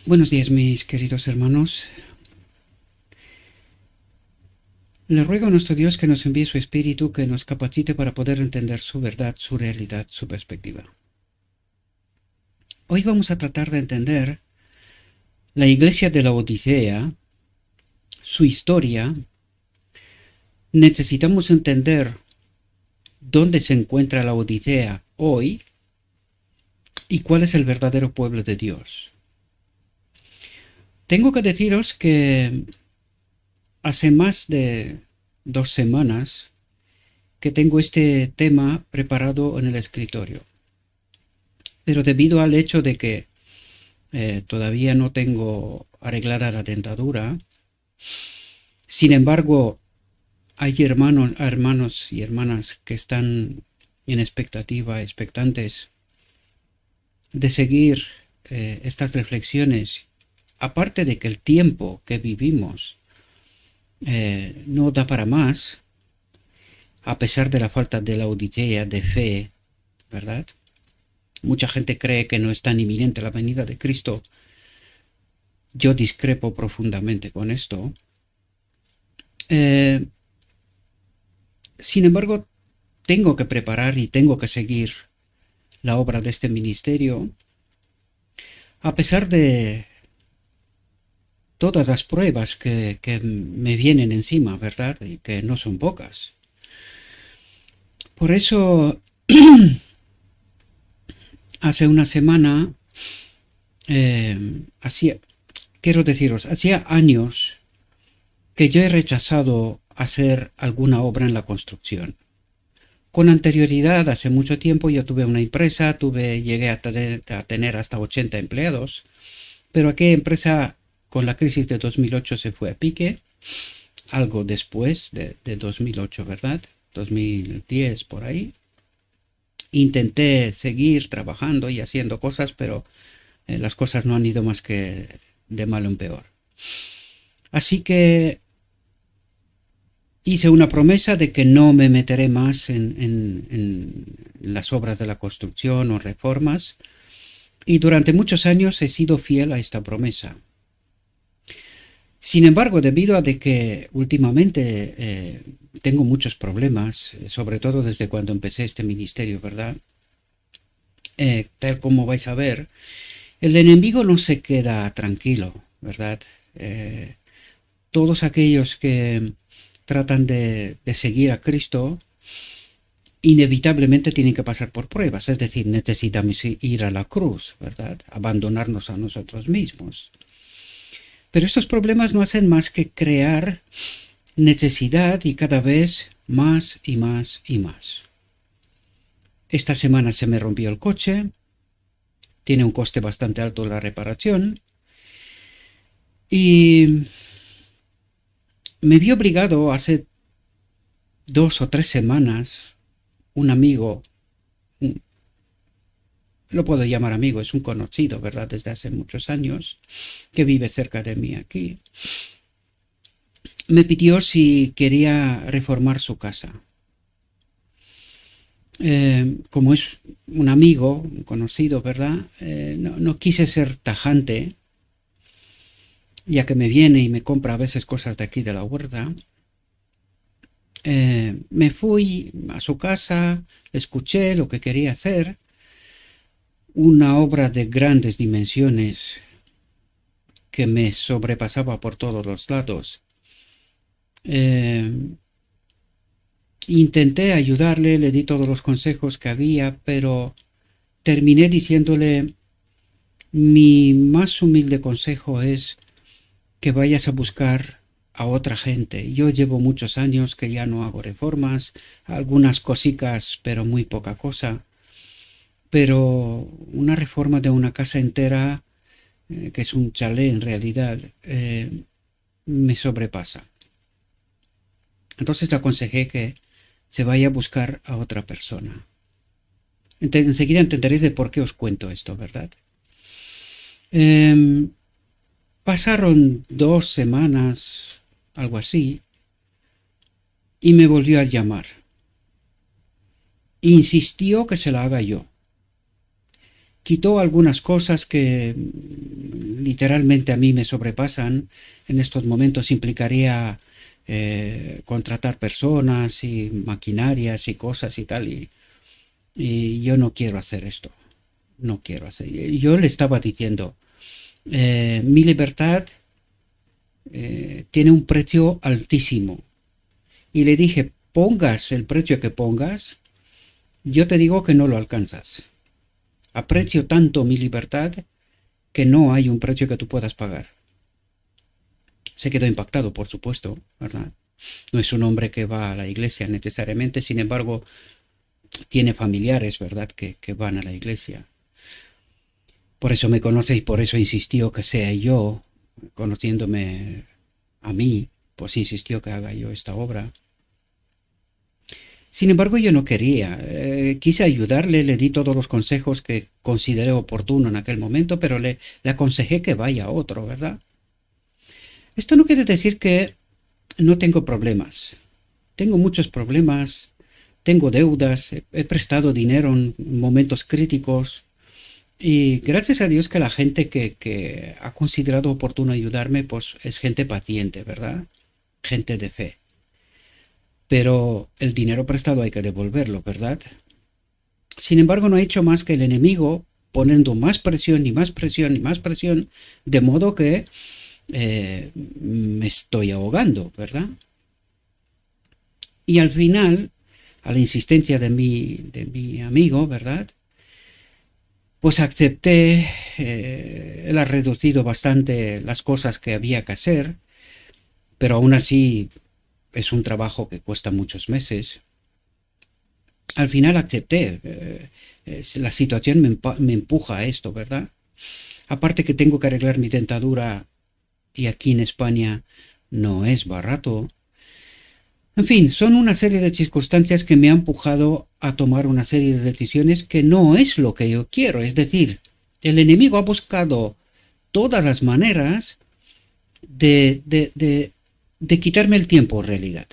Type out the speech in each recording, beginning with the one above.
Buenos días, mis queridos hermanos. Le ruego a nuestro Dios que nos envíe su Espíritu, que nos capacite para poder entender su verdad, su realidad, su perspectiva. Hoy vamos a tratar de entender la iglesia de la Odisea, su historia. Necesitamos entender dónde se encuentra la Odisea hoy y cuál es el verdadero pueblo de Dios. Tengo que deciros que hace más de 2 semanas que tengo este tema preparado en el escritorio, pero debido al hecho de que todavía no tengo arreglada la dentadura, sin embargo hay hermanos y hermanas que están en expectativa, expectantes de seguir estas reflexiones, aparte de que el tiempo que vivimos no da para más, a pesar de la falta de la Odisea de fe, ¿verdad? Mucha gente cree que no es tan inminente la venida de Cristo. Yo discrepo profundamente con esto. Sin embargo, tengo que preparar y tengo que seguir la obra de este ministerio, a pesar de todas las pruebas que me vienen encima, ¿verdad? Y que no son pocas. Por eso, hace una semana, hacía años que yo he rechazado hacer alguna obra en la construcción. Con anterioridad, hace mucho tiempo, yo tuve una empresa, llegué a tener hasta 80 empleados, pero aquella empresa con la crisis de 2008 se fue a pique, algo después de 2008, ¿verdad? 2010 por ahí. Intenté seguir trabajando y haciendo cosas, pero las cosas no han ido más que de mal en peor. Así que hice una promesa de que no me meteré más en las obras de la construcción o reformas, y durante muchos años he sido fiel a esta promesa. Sin embargo, debido a de que últimamente tengo muchos problemas, sobre todo desde cuando empecé este ministerio, ¿verdad? Tal como vais a ver, el enemigo no se queda tranquilo, ¿verdad? Todos aquellos que tratan de seguir a Cristo inevitablemente tienen que pasar por pruebas, es decir, necesitamos ir a la cruz, ¿verdad? Abandonarnos a nosotros mismos. Pero estos problemas no hacen más que crear necesidad, y cada vez más y más y más. Esta semana se me rompió el coche, tiene un coste bastante alto la reparación, y me vi obligado hace 2 o 3 semanas, un amigo, lo puedo llamar amigo, es un conocido, ¿verdad? Desde hace muchos años, que vive cerca de mí aquí, me pidió si quería reformar su casa. Como es un amigo, un conocido, ¿verdad? No quise ser tajante, ya que me viene y me compra a veces cosas de aquí de la huerta. Me fui a su casa, escuché lo que quería hacer, una obra de grandes dimensiones que me sobrepasaba por todos los lados. Intenté ayudarle, le di todos los consejos que había, pero terminé diciéndole: mi más humilde consejo es que vayas a buscar a otra gente. Yo llevo muchos años que ya no hago reformas, algunas cositas, pero muy poca cosa. Pero una reforma de una casa entera, que es un chalet en realidad, me sobrepasa. Entonces le aconsejé que se vaya a buscar a otra persona. Enseguida entenderéis de por qué os cuento esto, ¿verdad? Pasaron 2 semanas, algo así, y me volvió a llamar. Insistió que se la haga yo. Quitó algunas cosas que literalmente a mí me sobrepasan. En estos momentos implicaría contratar personas y maquinarias y cosas y tal, y yo no quiero hacer esto, no quiero hacer. Yo le estaba diciendo, mi libertad tiene un precio altísimo, y le dije, pongas el precio que pongas, yo te digo que no lo alcanzas. Aprecio tanto mi libertad que no hay un precio que tú puedas pagar. Se quedó impactado, por supuesto, ¿verdad? No es un hombre que va a la iglesia necesariamente, sin embargo, tiene familiares, ¿verdad?, que van a la iglesia. Por eso me conoce y por eso insistió que sea yo, conociéndome a mí, pues insistió que haga yo esta obra. Sin embargo, yo no quería. Quise ayudarle, le di todos los consejos que consideré oportuno en aquel momento, pero le aconsejé que vaya a otro, ¿verdad? Esto no quiere decir que no tengo problemas. Tengo muchos problemas, tengo deudas, he prestado dinero en momentos críticos, y gracias a Dios que la gente que ha considerado oportuno ayudarme, pues es gente paciente, ¿verdad? Gente de fe. Pero el dinero prestado hay que devolverlo, ¿verdad? Sin embargo, no ha hecho más que el enemigo poniendo más presión y más presión y más presión, de modo que me estoy ahogando, ¿verdad? Y al final, a la insistencia de mi amigo, ¿verdad?, pues acepté. Él ha reducido bastante las cosas que había que hacer, pero aún así es un trabajo que cuesta muchos meses. Al final acepté. La situación me empuja a esto, ¿verdad? Aparte que tengo que arreglar mi dentadura, y aquí en España no es barato. En fin, son una serie de circunstancias que me han empujado a tomar una serie de decisiones que no es lo que yo quiero. Es decir, el enemigo ha buscado todas las maneras de quitarme el tiempo, en realidad.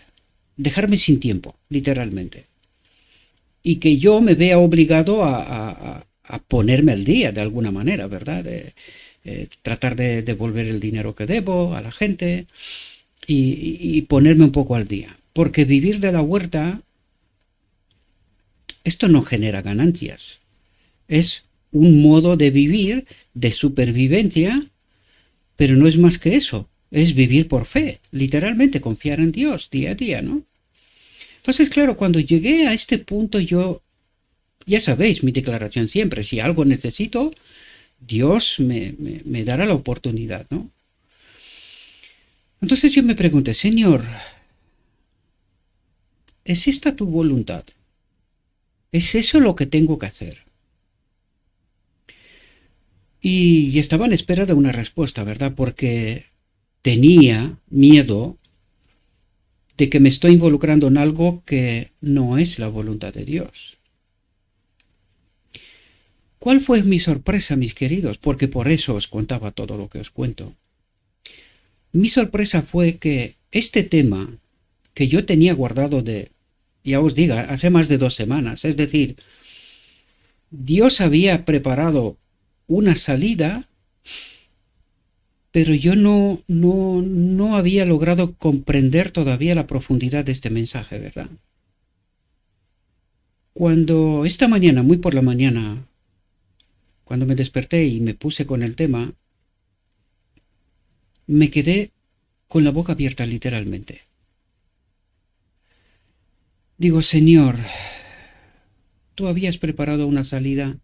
Dejarme sin tiempo, literalmente. Y que yo me vea obligado a ponerme al día de alguna manera, ¿verdad? Tratar de devolver el dinero que debo a la gente y ponerme un poco al día. Porque vivir de la huerta, esto no genera ganancias. Es un modo de vivir, de supervivencia, pero no es más que eso. Es vivir por fe, literalmente confiar en Dios día a día, ¿no? Entonces, claro, cuando llegué a este punto, ya sabéis mi declaración siempre, si algo necesito, Dios me dará la oportunidad, ¿no? Entonces yo me pregunté, Señor, ¿es esta tu voluntad? ¿Es eso lo que tengo que hacer? Y estaba en espera de una respuesta, ¿verdad? Porque tenía miedo de que me estoy involucrando en algo que no es la voluntad de Dios. ¿Cuál fue mi sorpresa, mis queridos? Porque por eso os contaba todo lo que os cuento. Mi sorpresa fue que este tema que yo tenía guardado ya os digo, hace más de 2 semanas, es decir, Dios había preparado una salida, pero yo no había logrado comprender todavía la profundidad de este mensaje, ¿verdad? Cuando esta mañana, muy por la mañana, cuando me desperté y me puse con el tema, me quedé con la boca abierta literalmente. Digo, Señor, tú habías preparado una salida,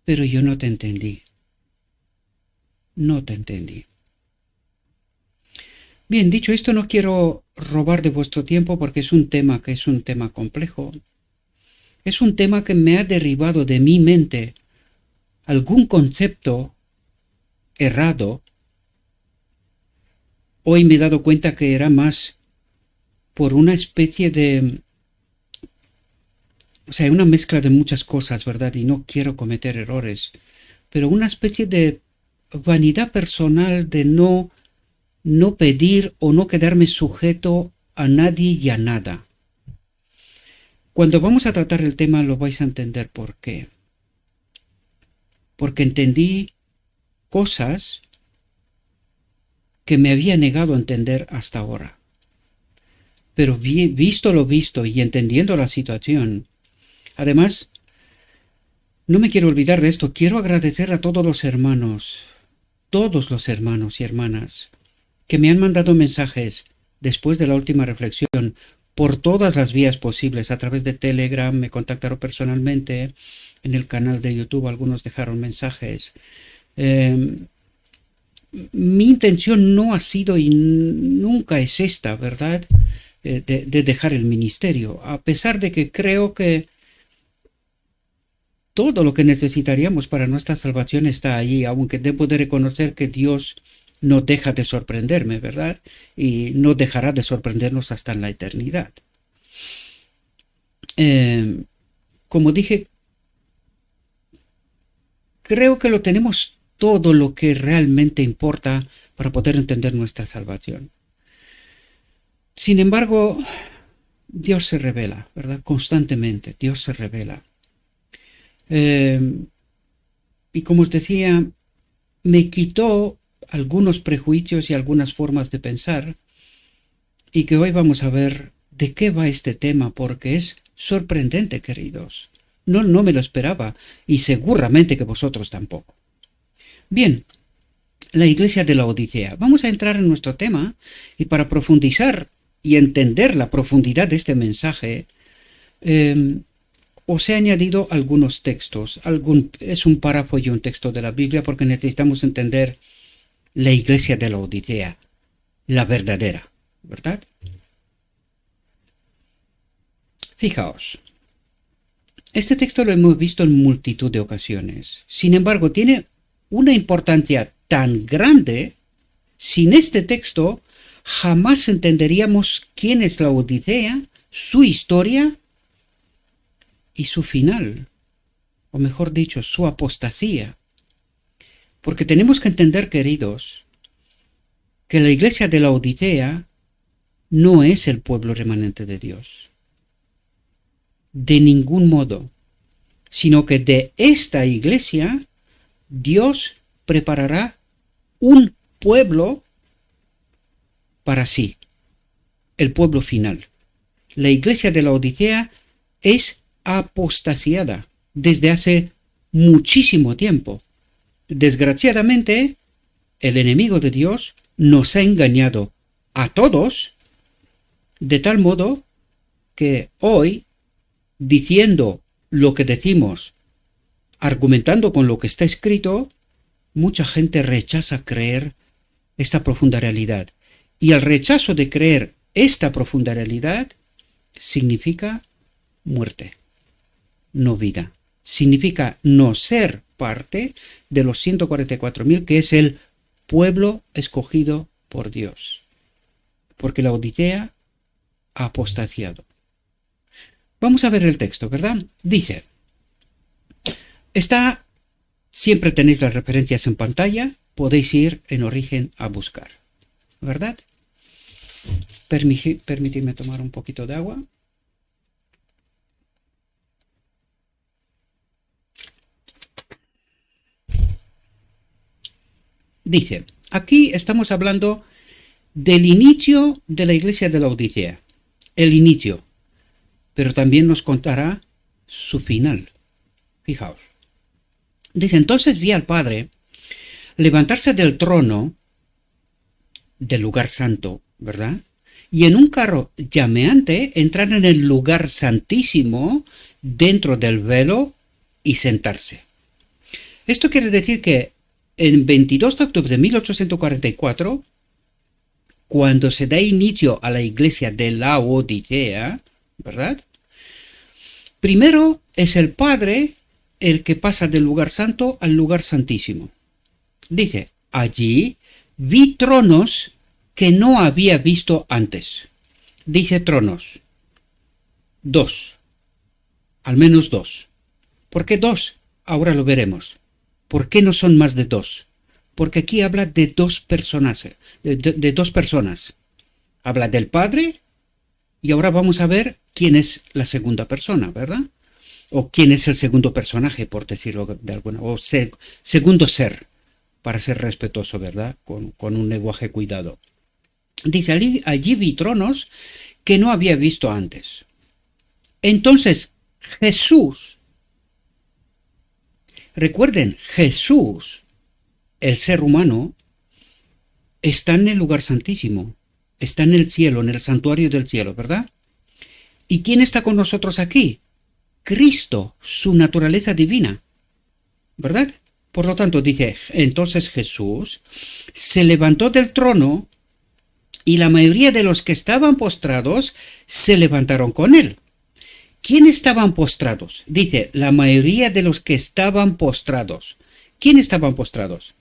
pero yo no te entendí. No te entendí. Bien, dicho esto, no quiero robar de vuestro tiempo porque es un tema complejo. Es un tema que me ha derribado de mi mente algún concepto errado. Hoy me he dado cuenta que era más por una especie de... O sea, una mezcla de muchas cosas, ¿verdad? Y no quiero cometer errores. Pero una especie de vanidad personal de no pedir o no quedarme sujeto a nadie y a nada. Cuando vamos a tratar el tema lo vais a entender por qué. Porque entendí cosas que me había negado a entender hasta ahora. Pero visto lo visto y entendiendo la situación, además, no me quiero olvidar de esto, quiero agradecer a todos los hermanos y hermanas, que me han mandado mensajes después de la última reflexión por todas las vías posibles, a través de Telegram, me contactaron personalmente, en el canal de YouTube algunos dejaron mensajes. Mi intención no ha sido y nunca es esta, ¿verdad?, de dejar el ministerio, a pesar de que creo que todo lo que necesitaríamos para nuestra salvación está allí, aunque debo de reconocer que Dios no deja de sorprenderme, ¿verdad? Y no dejará de sorprendernos hasta en la eternidad. Como dije, creo que lo tenemos todo lo que realmente importa para poder entender nuestra salvación. Sin embargo, Dios se revela, ¿verdad? Constantemente, Dios se revela. Y como os decía, me quitó algunos prejuicios y algunas formas de pensar, y que hoy vamos a ver de qué va este tema, porque es sorprendente, queridos. No me lo esperaba, y seguramente que vosotros tampoco. Bien, la iglesia de Laodicea. Vamos a entrar en nuestro tema, y para profundizar y entender la profundidad de este mensaje, os he añadido algunos textos. Es un párrafo y un texto de la Biblia, porque necesitamos entender la iglesia de Laodicea, la verdadera, ¿verdad? Fijaos, este texto lo hemos visto en multitud de ocasiones. Sin embargo, tiene una importancia tan grande. Sin este texto, jamás entenderíamos quién es Laodicea, su historia y su final, o mejor dicho, su apostasía. Porque tenemos que entender, queridos, que la iglesia de Laodicea no es el pueblo remanente de Dios. De ningún modo. Sino que de esta iglesia Dios preparará un pueblo para sí, el pueblo final. La iglesia de Laodicea es apostasiada desde hace muchísimo tiempo. Desgraciadamente, el enemigo de Dios nos ha engañado a todos, de tal modo que hoy, diciendo lo que decimos, argumentando con lo que está escrito, mucha gente rechaza creer esta profunda realidad. Y el rechazo de creer esta profunda realidad significa muerte, no vida. Significa no ser parte de los 144.000, que es el pueblo escogido por Dios. Porque Laodicea ha apostasiado. Vamos a ver el texto, ¿verdad? Dice, siempre tenéis las referencias en pantalla, podéis ir en origen a buscar, ¿verdad? Permitidme tomar un poquito de agua. Dice, aquí estamos hablando del inicio de la iglesia de Laodicea, el inicio, pero también nos contará su final. Fijaos. Dice, entonces vi al Padre levantarse del trono del lugar santo, ¿verdad? Y en un carro llameante entrar en el lugar santísimo dentro del velo y sentarse. Esto quiere decir que en 22 de octubre de 1844, cuando se da inicio a la iglesia de Laodicea, ¿verdad? Primero es el Padre el que pasa del lugar santo al lugar santísimo. Dice, allí vi tronos que no había visto antes. Dice tronos. 2. Al menos 2. ¿Por qué 2? Ahora lo veremos. ¿Por qué no son más de 2? Porque aquí habla de dos personas. De dos personas. Habla del Padre y ahora vamos a ver quién es la segunda persona, ¿verdad? O quién es el segundo personaje, por decirlo de alguna, o segundo ser. para ser respetuoso, ¿verdad? Con un lenguaje cuidado. Dice, allí vi tronos que no había visto antes. Entonces, Jesús, recuerden, Jesús, el ser humano, está en el lugar santísimo, está en el cielo, en el santuario del cielo, ¿verdad? ¿Y quién está con nosotros aquí? Cristo, su naturaleza divina, ¿verdad? Por lo tanto, dice, entonces Jesús se levantó del trono y la mayoría de los que estaban postrados se levantaron con él. ¿Quién estaban postrados? Dice, la mayoría de los que estaban postrados. ¿Quién estaban postrados?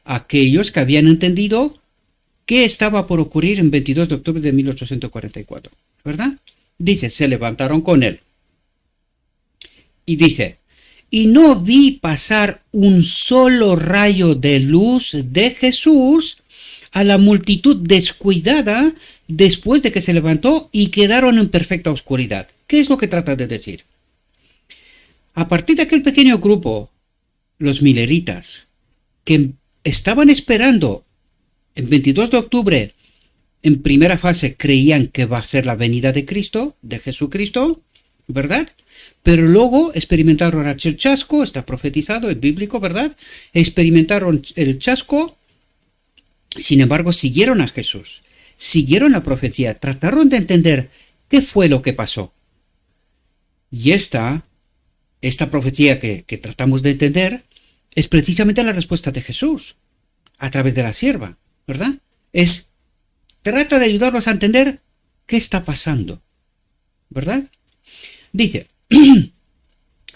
Aquellos que habían entendido qué estaba por ocurrir en 22 de octubre de 1844, ¿verdad? Dice, se levantaron con él. Y dice, y no vi pasar un solo rayo de luz de Jesús a la multitud descuidada después de que se levantó y quedaron en perfecta oscuridad. ¿Qué es lo que trata de decir? A partir de aquel pequeño grupo, los mileritas, que estaban esperando el 22 de octubre, en primera fase creían que va a ser la venida de Cristo, de Jesucristo, ¿verdad? Pero luego experimentaron el chasco, está profetizado, es bíblico, ¿verdad? Experimentaron el chasco, sin embargo siguieron a Jesús, siguieron la profecía, trataron de entender qué fue lo que pasó. Y esta profecía que tratamos de entender es precisamente la respuesta de Jesús, a través de la sierva, ¿verdad? Trata de ayudarlos a entender qué está pasando, ¿verdad? Dice,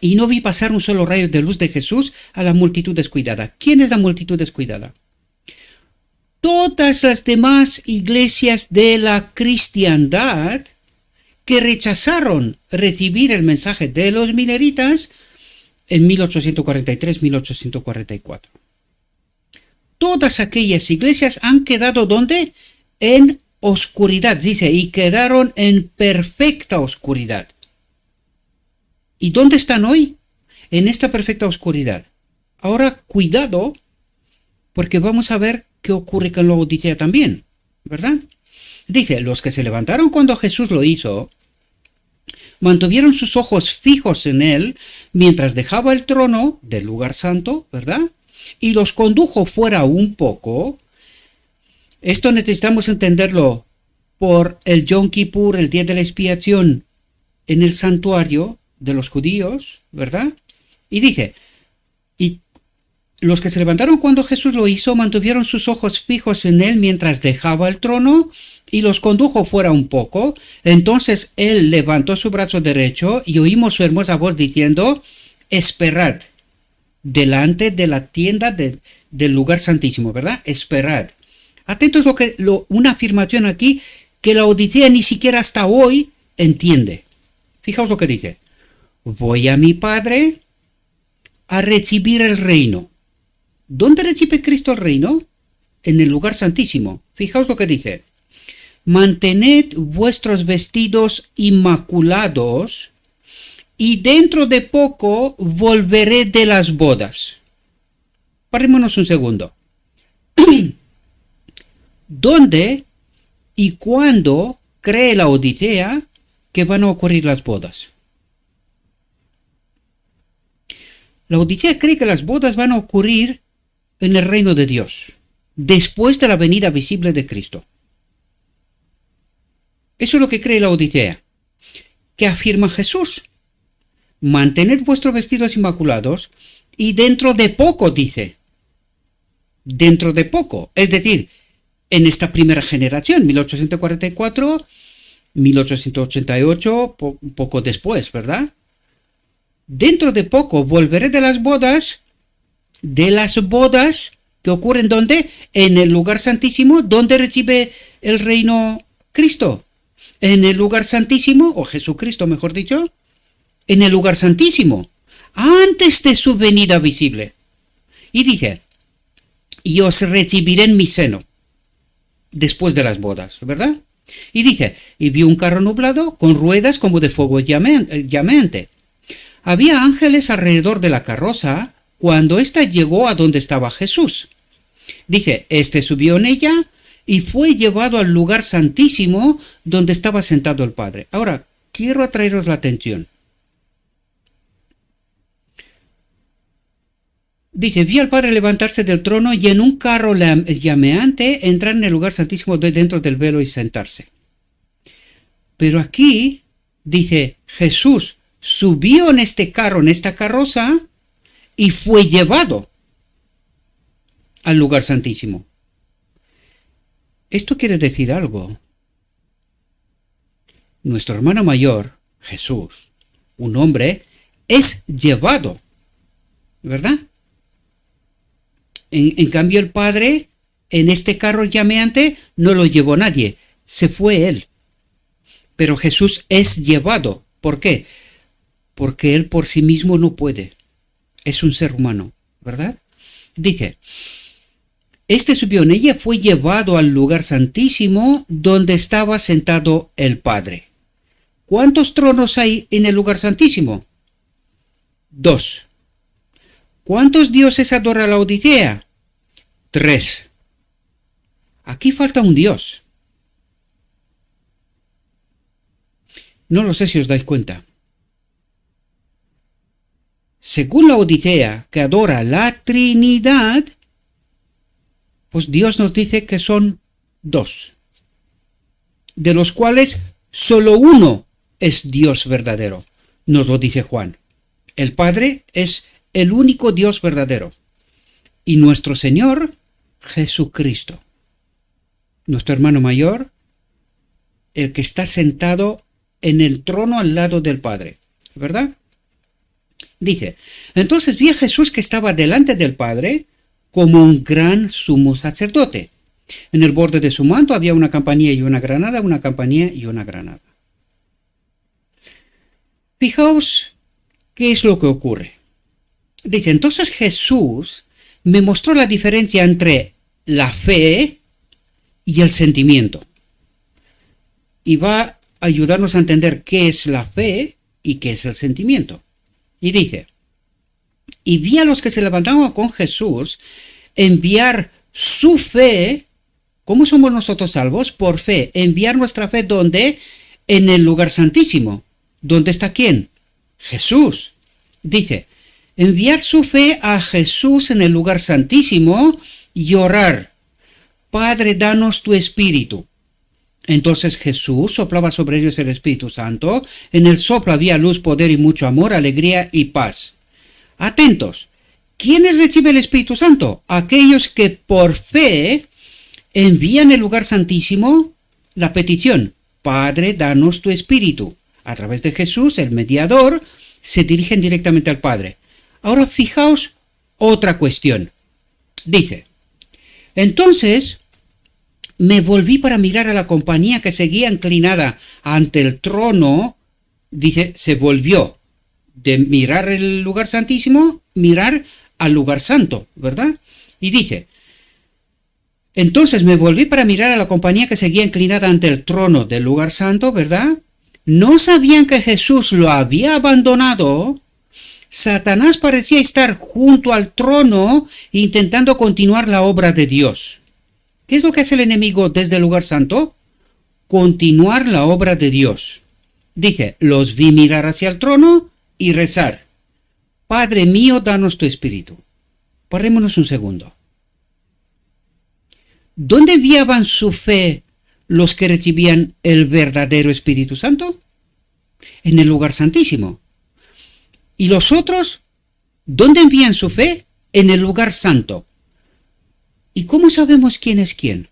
y no vi pasar un solo rayo de luz de Jesús a la multitud descuidada. ¿Quién es la multitud descuidada? Todas las demás iglesias de la cristiandad que rechazaron recibir el mensaje de los mileritas en 1843-1844. Todas aquellas iglesias han quedado ¿dónde? En oscuridad, dice, y quedaron en perfecta oscuridad. ¿Y dónde están hoy? En esta perfecta oscuridad. Ahora, cuidado, porque vamos a ver qué ocurre con la Odisea también, ¿verdad? Dice, los que se levantaron cuando Jesús lo hizo, mantuvieron sus ojos fijos en él mientras dejaba el trono del lugar santo, ¿verdad? Y los condujo fuera un poco. Esto necesitamos entenderlo por el Yom Kippur, el día de la expiación, en el santuario de los judíos, ¿verdad? Y dije, y los que se levantaron cuando Jesús lo hizo, mantuvieron sus ojos fijos en él mientras dejaba el trono y los condujo fuera un poco. Entonces él levantó su brazo derecho y oímos su hermosa voz diciendo, esperad, delante de la tienda del lugar santísimo, ¿verdad? Esperad. Atentos una afirmación aquí que la Odisea ni siquiera hasta hoy entiende. Fijaos lo que dice. Voy a mi Padre a recibir el reino. ¿Dónde recibe Cristo el reino? En el lugar santísimo. Fijaos lo que dice. Mantened vuestros vestidos inmaculados y dentro de poco volveré de las bodas. Parémonos un segundo. ¿Dónde y cuándo cree la Odisea que van a ocurrir las bodas? La Odisea cree que las bodas van a ocurrir en el reino de Dios, después de la venida visible de Cristo. Eso es lo que cree la Odisea. ¿Qué afirma Jesús? Mantened vuestros vestidos inmaculados y dentro de poco, dice. Dentro de poco. Es decir, en esta primera generación, 1844, 1888, poco después, ¿verdad? Dentro de poco volveré de las bodas que ocurren ¿dónde? En el lugar santísimo, donde recibe el reino Cristo. En el lugar santísimo, o Jesucristo mejor dicho, en el lugar santísimo, antes de su venida visible. Y dije, y os recibiré en mi seno, después de las bodas, ¿verdad? Y dije, y vi un carro nublado con ruedas como de fuego llameante. Había ángeles alrededor de la carroza cuando ésta llegó a donde estaba Jesús. Dice, este subió en ella y fue llevado al lugar santísimo donde estaba sentado el Padre. Ahora, quiero atraeros la atención. Dice, vi al Padre levantarse del trono y en un carro llameante entrar en el lugar santísimo de dentro del velo y sentarse. Pero aquí, dice, Jesús subió en este carro, en esta carroza, y fue llevado al lugar santísimo. Esto quiere decir algo. Nuestro hermano mayor, Jesús, un hombre, es llevado, ¿verdad? En cambio el Padre, en este carro llameante, no lo llevó nadie, se fue él. Pero Jesús es llevado. ¿Por qué? Porque él por sí mismo no puede. Es un ser humano, ¿verdad? Dice, este subió en ella, fue llevado al lugar santísimo donde estaba sentado el Padre. ¿Cuántos tronos hay en el lugar santísimo? 2. ¿Cuántos dioses adora la Odisea? 3. Aquí falta un dios. No lo sé si os dais cuenta. Según la Odisea, que adora la Trinidad, pues Dios nos dice que son 2, de los cuales solo uno es Dios verdadero. Nos lo dice Juan. El Padre es el único Dios verdadero. Y nuestro Señor, Jesucristo, nuestro hermano mayor, el que está sentado en el trono al lado del Padre, ¿verdad? Dice, entonces vi a Jesús que estaba delante del Padre como un gran sumo sacerdote. En el borde de su manto había una campanilla y una granada, una campanilla y una granada. Fijaos qué es lo que ocurre. Dice, entonces Jesús me mostró la diferencia entre la fe y el sentimiento. Y va a ayudarnos a entender qué es la fe y qué es el sentimiento. Y dice, y vi a los que se levantaban con Jesús enviar su fe. ¿Cómo somos nosotros salvos? Por fe. Enviar nuestra fe, ¿dónde? En el lugar santísimo. ¿Dónde está quién? Jesús. Dice, enviar su fe a Jesús en el lugar santísimo y orar. Padre, danos tu espíritu. Entonces Jesús soplaba sobre ellos el Espíritu Santo. En el soplo había luz, poder y mucho amor, alegría y paz. Atentos. ¿Quiénes reciben el Espíritu Santo? Aquellos que por fe envían el lugar santísimo la petición. Padre, danos tu espíritu. A través de Jesús, el mediador, se dirigen directamente al Padre. Ahora fijaos otra cuestión. Dice, entonces me volví para mirar a la compañía que seguía inclinada ante el trono. Dice, se volvió de mirar el lugar santísimo, mirar al lugar santo, ¿verdad? Y dice, entonces me volví para mirar a la compañía que seguía inclinada ante el trono del lugar santo, ¿verdad? ¿No sabían que Jesús lo había abandonado? Satanás parecía estar junto al trono intentando continuar la obra de Dios. ¿Qué es lo que hace el enemigo desde el lugar santo? Continuar la obra de Dios. Dije, los vi mirar hacia el trono y rezar. Padre mío, danos tu espíritu. Parémonos un segundo. ¿Dónde enviaban su fe los que recibían el verdadero Espíritu Santo? En el lugar santísimo. ¿Y los otros? ¿Dónde envían su fe? En el lugar santo. ¿Y cómo sabemos quién es quién?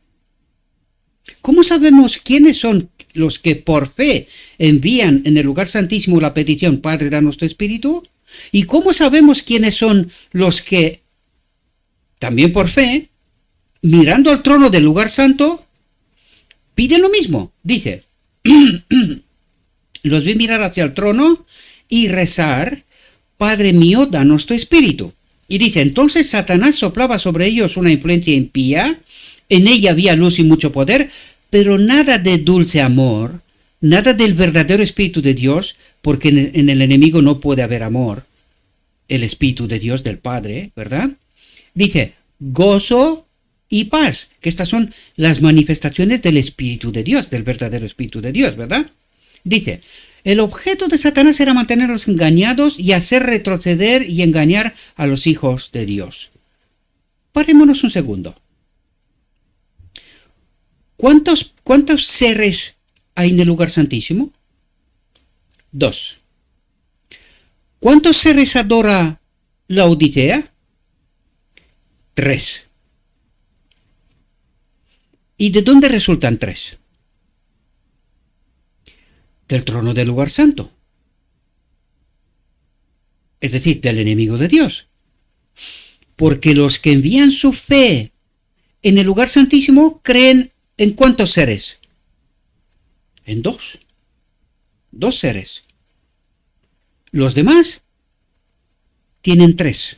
¿Cómo sabemos quiénes son los que por fe envían en el lugar santísimo la petición, Padre, danos tu espíritu? ¿Y cómo sabemos quiénes son los que, también por fe, mirando al trono del lugar santo, piden lo mismo? Dice, los vi mirar hacia el trono y rezar, Padre mío, danos tu espíritu. Y dice, entonces Satanás soplaba sobre ellos una influencia impía, en ella había luz y mucho poder, pero nada de dulce amor, nada del verdadero Espíritu de Dios, porque en el enemigo no puede haber amor, el Espíritu de Dios del Padre, ¿verdad? Dice, gozo, y paz, que estas son las manifestaciones del Espíritu de Dios, del verdadero Espíritu de Dios, ¿verdad? Dice, el objeto de Satanás era mantenerlos engañados y hacer retroceder y engañar a los hijos de Dios. Parémonos un segundo. ¿Cuántos seres hay en el lugar santísimo? 2. ¿Cuántos seres adora Laodicea? 3. ¿Y de dónde resultan 3? Del trono del lugar santo. Es decir, del enemigo de Dios. Porque los que envían su fe en el lugar santísimo creen en ¿cuántos seres? En 2. 2 seres. Los demás tienen 3.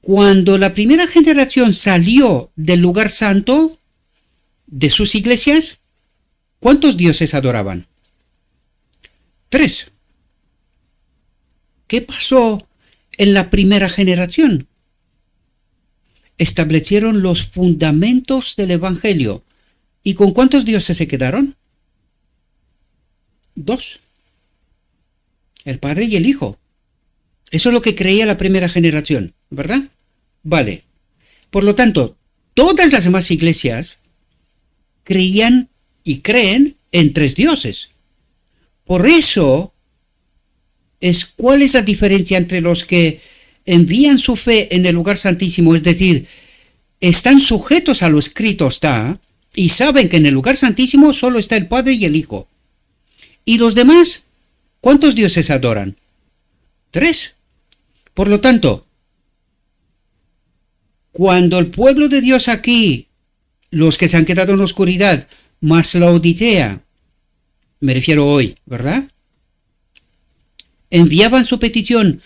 Cuando la primera generación salió del lugar santo de sus iglesias, ¿cuántos dioses adoraban? 3. ¿Qué pasó en la primera generación? Establecieron los fundamentos del Evangelio. ¿Y con cuántos dioses se quedaron? 2. El Padre y el Hijo. Eso es lo que creía la primera generación, ¿verdad? Vale. Por lo tanto, todas las demás iglesias creían y creen en 3 dioses. Por eso, ¿cuál es la diferencia entre los que envían su fe en el lugar santísimo? Es decir, están sujetos a lo escrito está, y saben que en el lugar santísimo solo está el Padre y el Hijo. ¿Y los demás? ¿Cuántos dioses adoran? 3. Por lo tanto, cuando el pueblo de Dios aquí, los que se han quedado en la oscuridad, más Laodicea, me refiero hoy, ¿verdad? Enviaban su petición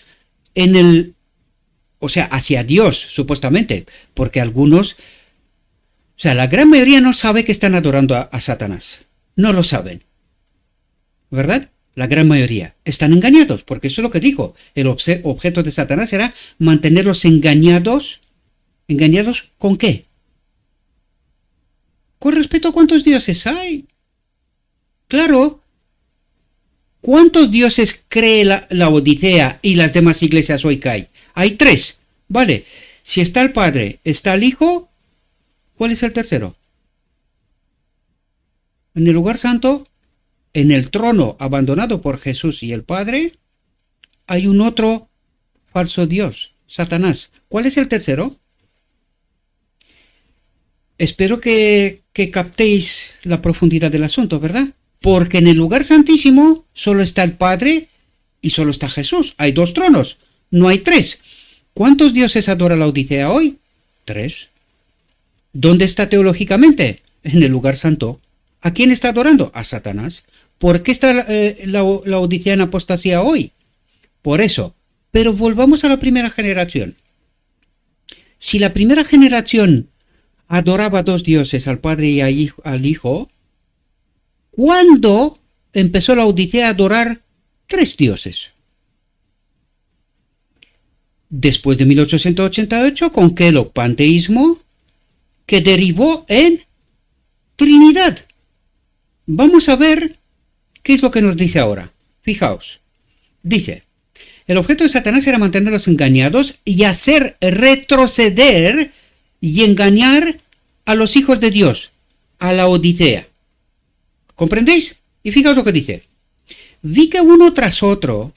hacia Dios, supuestamente, porque algunos, la gran mayoría no sabe que están adorando a Satanás. No lo saben. ¿Verdad? La gran mayoría. Están engañados, porque eso es lo que dijo. El objeto de Satanás era mantenerlos engañados. ¿Engañados con qué? Con respecto a cuántos dioses hay. Claro. ¿Cuántos dioses cree la Odisea y las demás iglesias hoy que hay? Hay 3. Vale. Si está el Padre, está el Hijo, ¿cuál es el tercero? En el lugar santo, en el trono abandonado por Jesús y el Padre, hay un otro falso Dios, Satanás. ¿Cuál es el tercero? Espero que captéis la profundidad del asunto, ¿verdad? Porque en el lugar santísimo solo está el Padre y solo está Jesús. Hay 2 tronos, no hay 3. ¿Cuántos dioses adora la Odisea hoy? 3. ¿Dónde está teológicamente? En el lugar santo. ¿A quién está adorando? A Satanás. ¿Por qué está la Odisea en apostasía hoy? Por eso. Pero volvamos a la primera generación. Si la primera generación adoraba a 2 dioses, al Padre y al Hijo, ¿cuándo empezó la Odisea a adorar 3 dioses? Después de 1888, con que el panteísmo, que derivó en Trinidad. Vamos a ver qué es lo que nos dice ahora. Fijaos. Dice, el objeto de Satanás era mantenerlos engañados y hacer retroceder y engañar a los hijos de Dios, a la Odisea. ¿Comprendéis? Y fijaos lo que dice. Vi que uno tras otro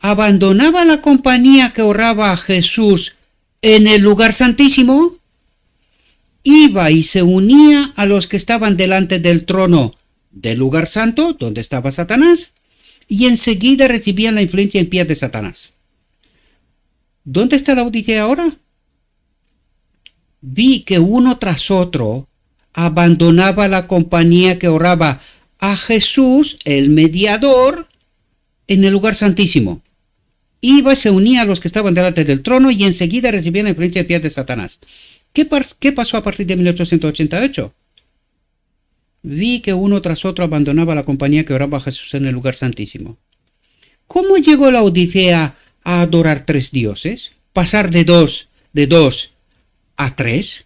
abandonaba la compañía que honraba a Jesús en el lugar santísimo, iba y se unía a los que estaban delante del trono del lugar santo, donde estaba Satanás, y enseguida recibían la influencia impía de Satanás. ¿Dónde está la Odisea ahora? Vi que uno tras otro abandonaba la compañía que honraba a Jesús, el mediador, en el lugar santísimo. Iba y se unía a los que estaban delante del trono y enseguida recibían la influencia impía de Satanás. ¿Qué pasó a partir de 1888? Vi que uno tras otro abandonaba la compañía que oraba a Jesús en el lugar santísimo. ¿Cómo llegó la Odisea a adorar 3 dioses? Pasar de dos a 3.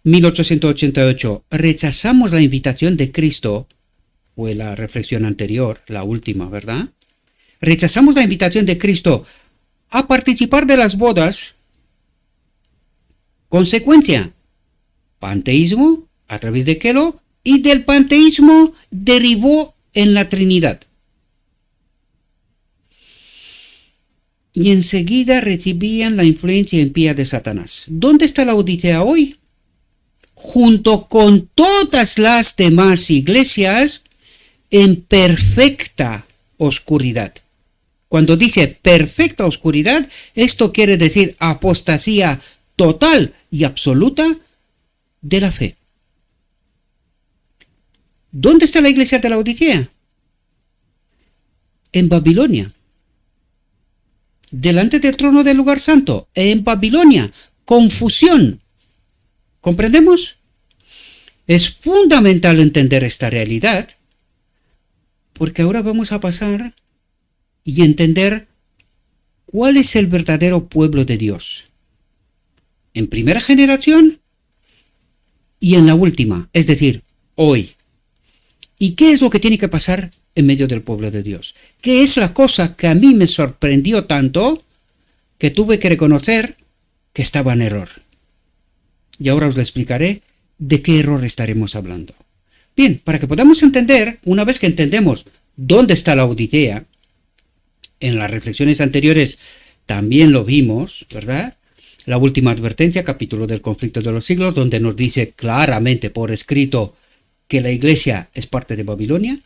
1888, rechazamos la invitación de Cristo, fue la reflexión anterior, la última, ¿verdad? Rechazamos la invitación de Cristo a participar de las bodas. Consecuencia, panteísmo a través de Kellogg, y del panteísmo derivó en la Trinidad. Y enseguida recibían la influencia impía de Satanás. ¿Dónde está la Odisea hoy? Junto con todas las demás iglesias en perfecta oscuridad. Cuando dice perfecta oscuridad, esto quiere decir apostasía total y absoluta de la fe. ¿Dónde está la iglesia de la Odisea? En Babilonia. Delante del trono del lugar santo, en Babilonia. Confusión. ¿Comprendemos? Es fundamental entender esta realidad, porque ahora vamos a pasar y entender cuál es el verdadero pueblo de Dios. En primera generación y en la última, es decir, hoy. ¿Y qué es lo que tiene que pasar en medio del pueblo de Dios? ¿Qué es la cosa que a mí me sorprendió tanto que tuve que reconocer que estaba en error? Y ahora os lo explicaré de qué error estaremos hablando. Bien, para que podamos entender, una vez que entendemos dónde está la Odisea, en las reflexiones anteriores también lo vimos, ¿verdad? La última advertencia, capítulo del conflicto de los siglos, donde nos dice claramente por escrito que la iglesia es parte de Babilonia,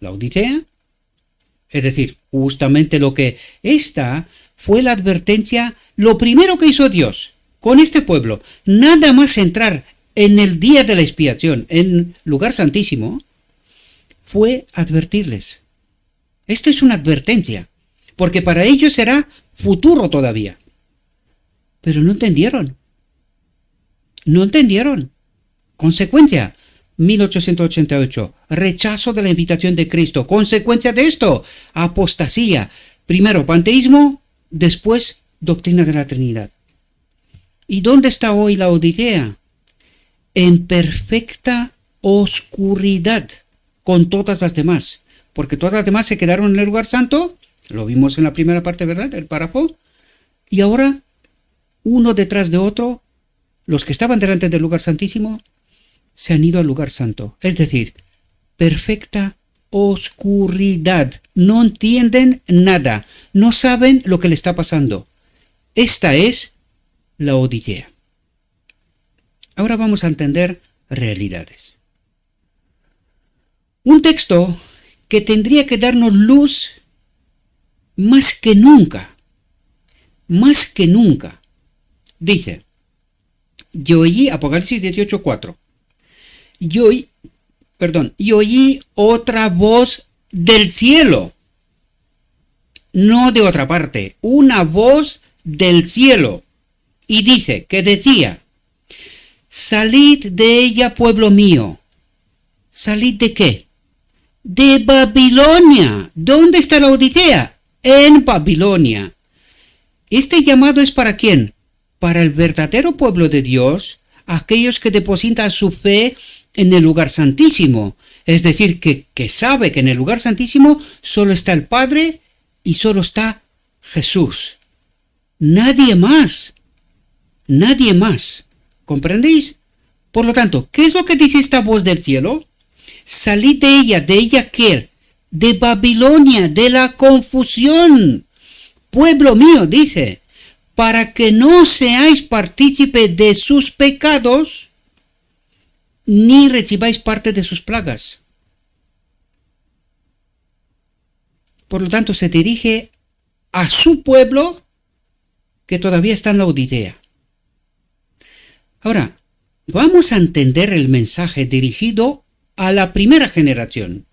la Odisea. Es decir, justamente lo que esta fue la advertencia, lo primero que hizo Dios con este pueblo, nada más entrar en el día de la expiación, en lugar santísimo, fue advertirles. Esto es una advertencia, porque para ellos será futuro todavía. Pero no entendieron. No entendieron. Consecuencia, 1888, rechazo de la invitación de Cristo. Consecuencia de esto, apostasía. Primero panteísmo, después doctrina de la Trinidad. ¿Y dónde está hoy la Odisea? En perfecta oscuridad, con todas las demás. Porque todas las demás se quedaron en el lugar santo, lo vimos en la primera parte, ¿verdad?, del párrafo, y ahora, uno detrás de otro, los que estaban delante del lugar santísimo, se han ido al lugar santo. Es decir, perfecta oscuridad. No entienden nada, no saben lo que le está pasando. Esta es la Odisea. Ahora vamos a entender realidades. Un texto que tendría que darnos luz más que nunca. Dice, yo oí, Apocalipsis 18:4, yo oí otra voz del cielo, no de otra parte, una voz del cielo, y dice, que decía, salid de ella, pueblo mío. ¿Salid de qué? De Babilonia. ¿Dónde está la Odisea? En Babilonia. Este llamado es ¿para quién? Para el verdadero pueblo de Dios, aquellos que depositan su fe en el lugar santísimo. Es decir, que sabe que en el lugar santísimo solo está el Padre y solo está Jesús. Nadie más. Nadie más. ¿Comprendéis? Por lo tanto, ¿qué es lo que dice esta voz del cielo? Salid de ella ¿qué? De Babilonia, de la confusión. Pueblo mío, dice, para que no seáis partícipe de sus pecados, ni recibáis parte de sus plagas. Por lo tanto, se dirige a su pueblo que todavía está en la Odisea. Ahora, vamos a entender el mensaje dirigido a la primera generación,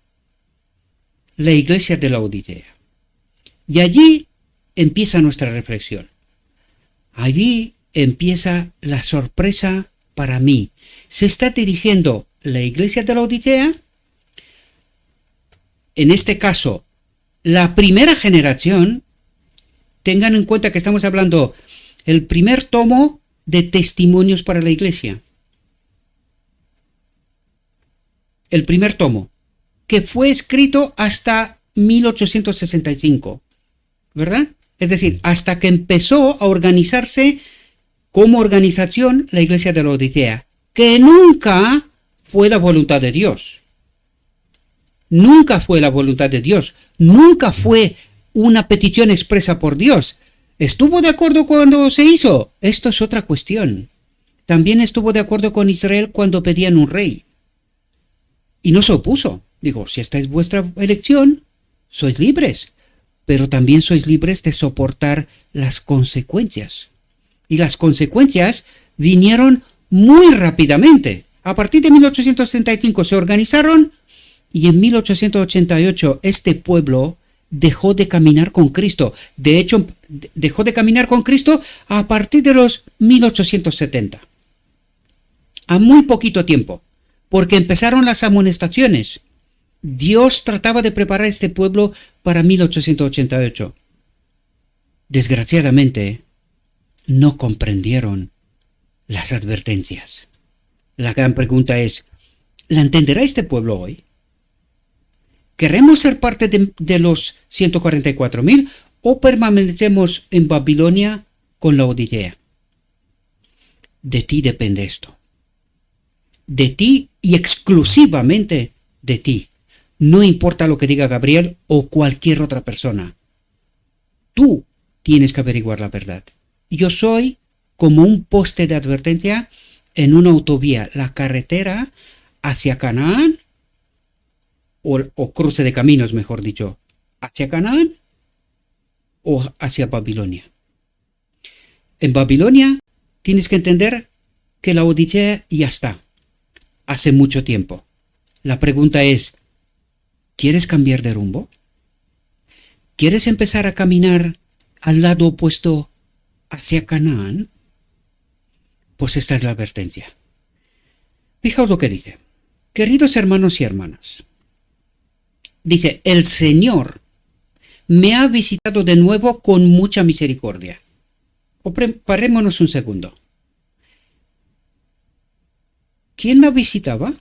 la iglesia de la Odisea. Y allí empieza nuestra reflexión. Allí empieza la sorpresa para mí. Se está dirigiendo la iglesia de la Odisea, en este caso, la primera generación. Tengan en cuenta que estamos hablando el primer tomo de Testimonios para la Iglesia. El primer tomo, que fue escrito hasta 1865, ¿verdad? Es decir, hasta que empezó a organizarse como organización la Iglesia de la Odisea, que nunca fue la voluntad de Dios. Nunca fue la voluntad de Dios. Nunca fue una petición expresa por Dios. ¿Estuvo de acuerdo cuando se hizo? Esto es otra cuestión. También estuvo de acuerdo con Israel cuando pedían un rey. Y no se opuso. Digo, si esta es vuestra elección, sois libres. Pero también sois libres de soportar las consecuencias. Y las consecuencias vinieron muy rápidamente. A partir de 1835 se organizaron y en 1888 este pueblo dejó de caminar con Cristo. De hecho, dejó de caminar con Cristo a partir de los 1870. A muy poquito tiempo, porque empezaron las amonestaciones. Dios trataba de preparar a este pueblo para 1888. Desgraciadamente, no comprendieron las advertencias. La gran pregunta es, ¿la entenderá este pueblo hoy? ¿Queremos ser parte de los 144.000 o permanecemos en Babilonia con la Odisea? De ti depende esto. De ti y exclusivamente de ti. No importa lo que diga Gabriel o cualquier otra persona. Tú tienes que averiguar la verdad. Yo soy como un poste de advertencia en una autovía, la carretera hacia Canaán, o cruce de caminos, mejor dicho, hacia Canaán o hacia Babilonia. En Babilonia tienes que entender que la Odisea ya está, hace mucho tiempo. La pregunta es, ¿quieres cambiar de rumbo? ¿Quieres empezar a caminar al lado opuesto hacia Canaán? Pues esta es la advertencia. Fijaos lo que dice. Queridos hermanos y hermanas, dice, el Señor me ha visitado de nuevo con mucha misericordia. Parémonos un segundo. ¿Quién la visitaba?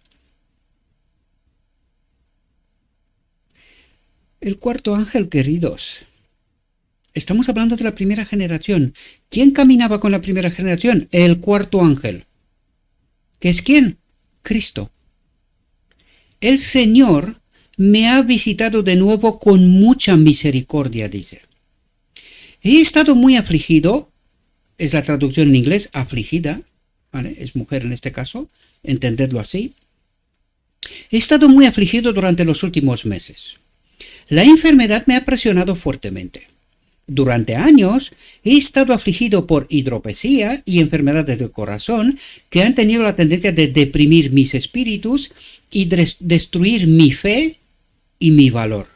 El cuarto ángel, queridos. Estamos hablando de la primera generación. ¿Quién caminaba con la primera generación? El cuarto ángel. ¿Qué es quién? Cristo. El Señor me ha visitado de nuevo con mucha misericordia, dice. He estado muy afligido, es la traducción en inglés, afligida, ¿vale? Es mujer en este caso, entendedlo así. He estado muy afligido durante los últimos meses. La enfermedad me ha presionado fuertemente. Durante años he estado afligido por hidropesía y enfermedades del corazón que han tenido la tendencia de deprimir mis espíritus y destruir mi fe y mi valor.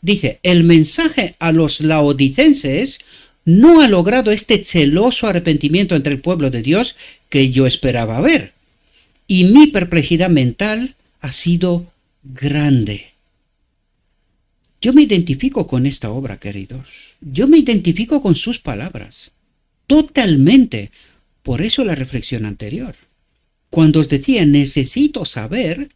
Dice, el mensaje a los laodicenses no ha logrado este celoso arrepentimiento entre el pueblo de Dios que yo esperaba ver. Y mi perplejidad mental ha sido grande. Yo me identifico con esta obra, queridos. Yo me identifico con sus palabras. Totalmente. Por eso la reflexión anterior. Cuando os decía, necesito saber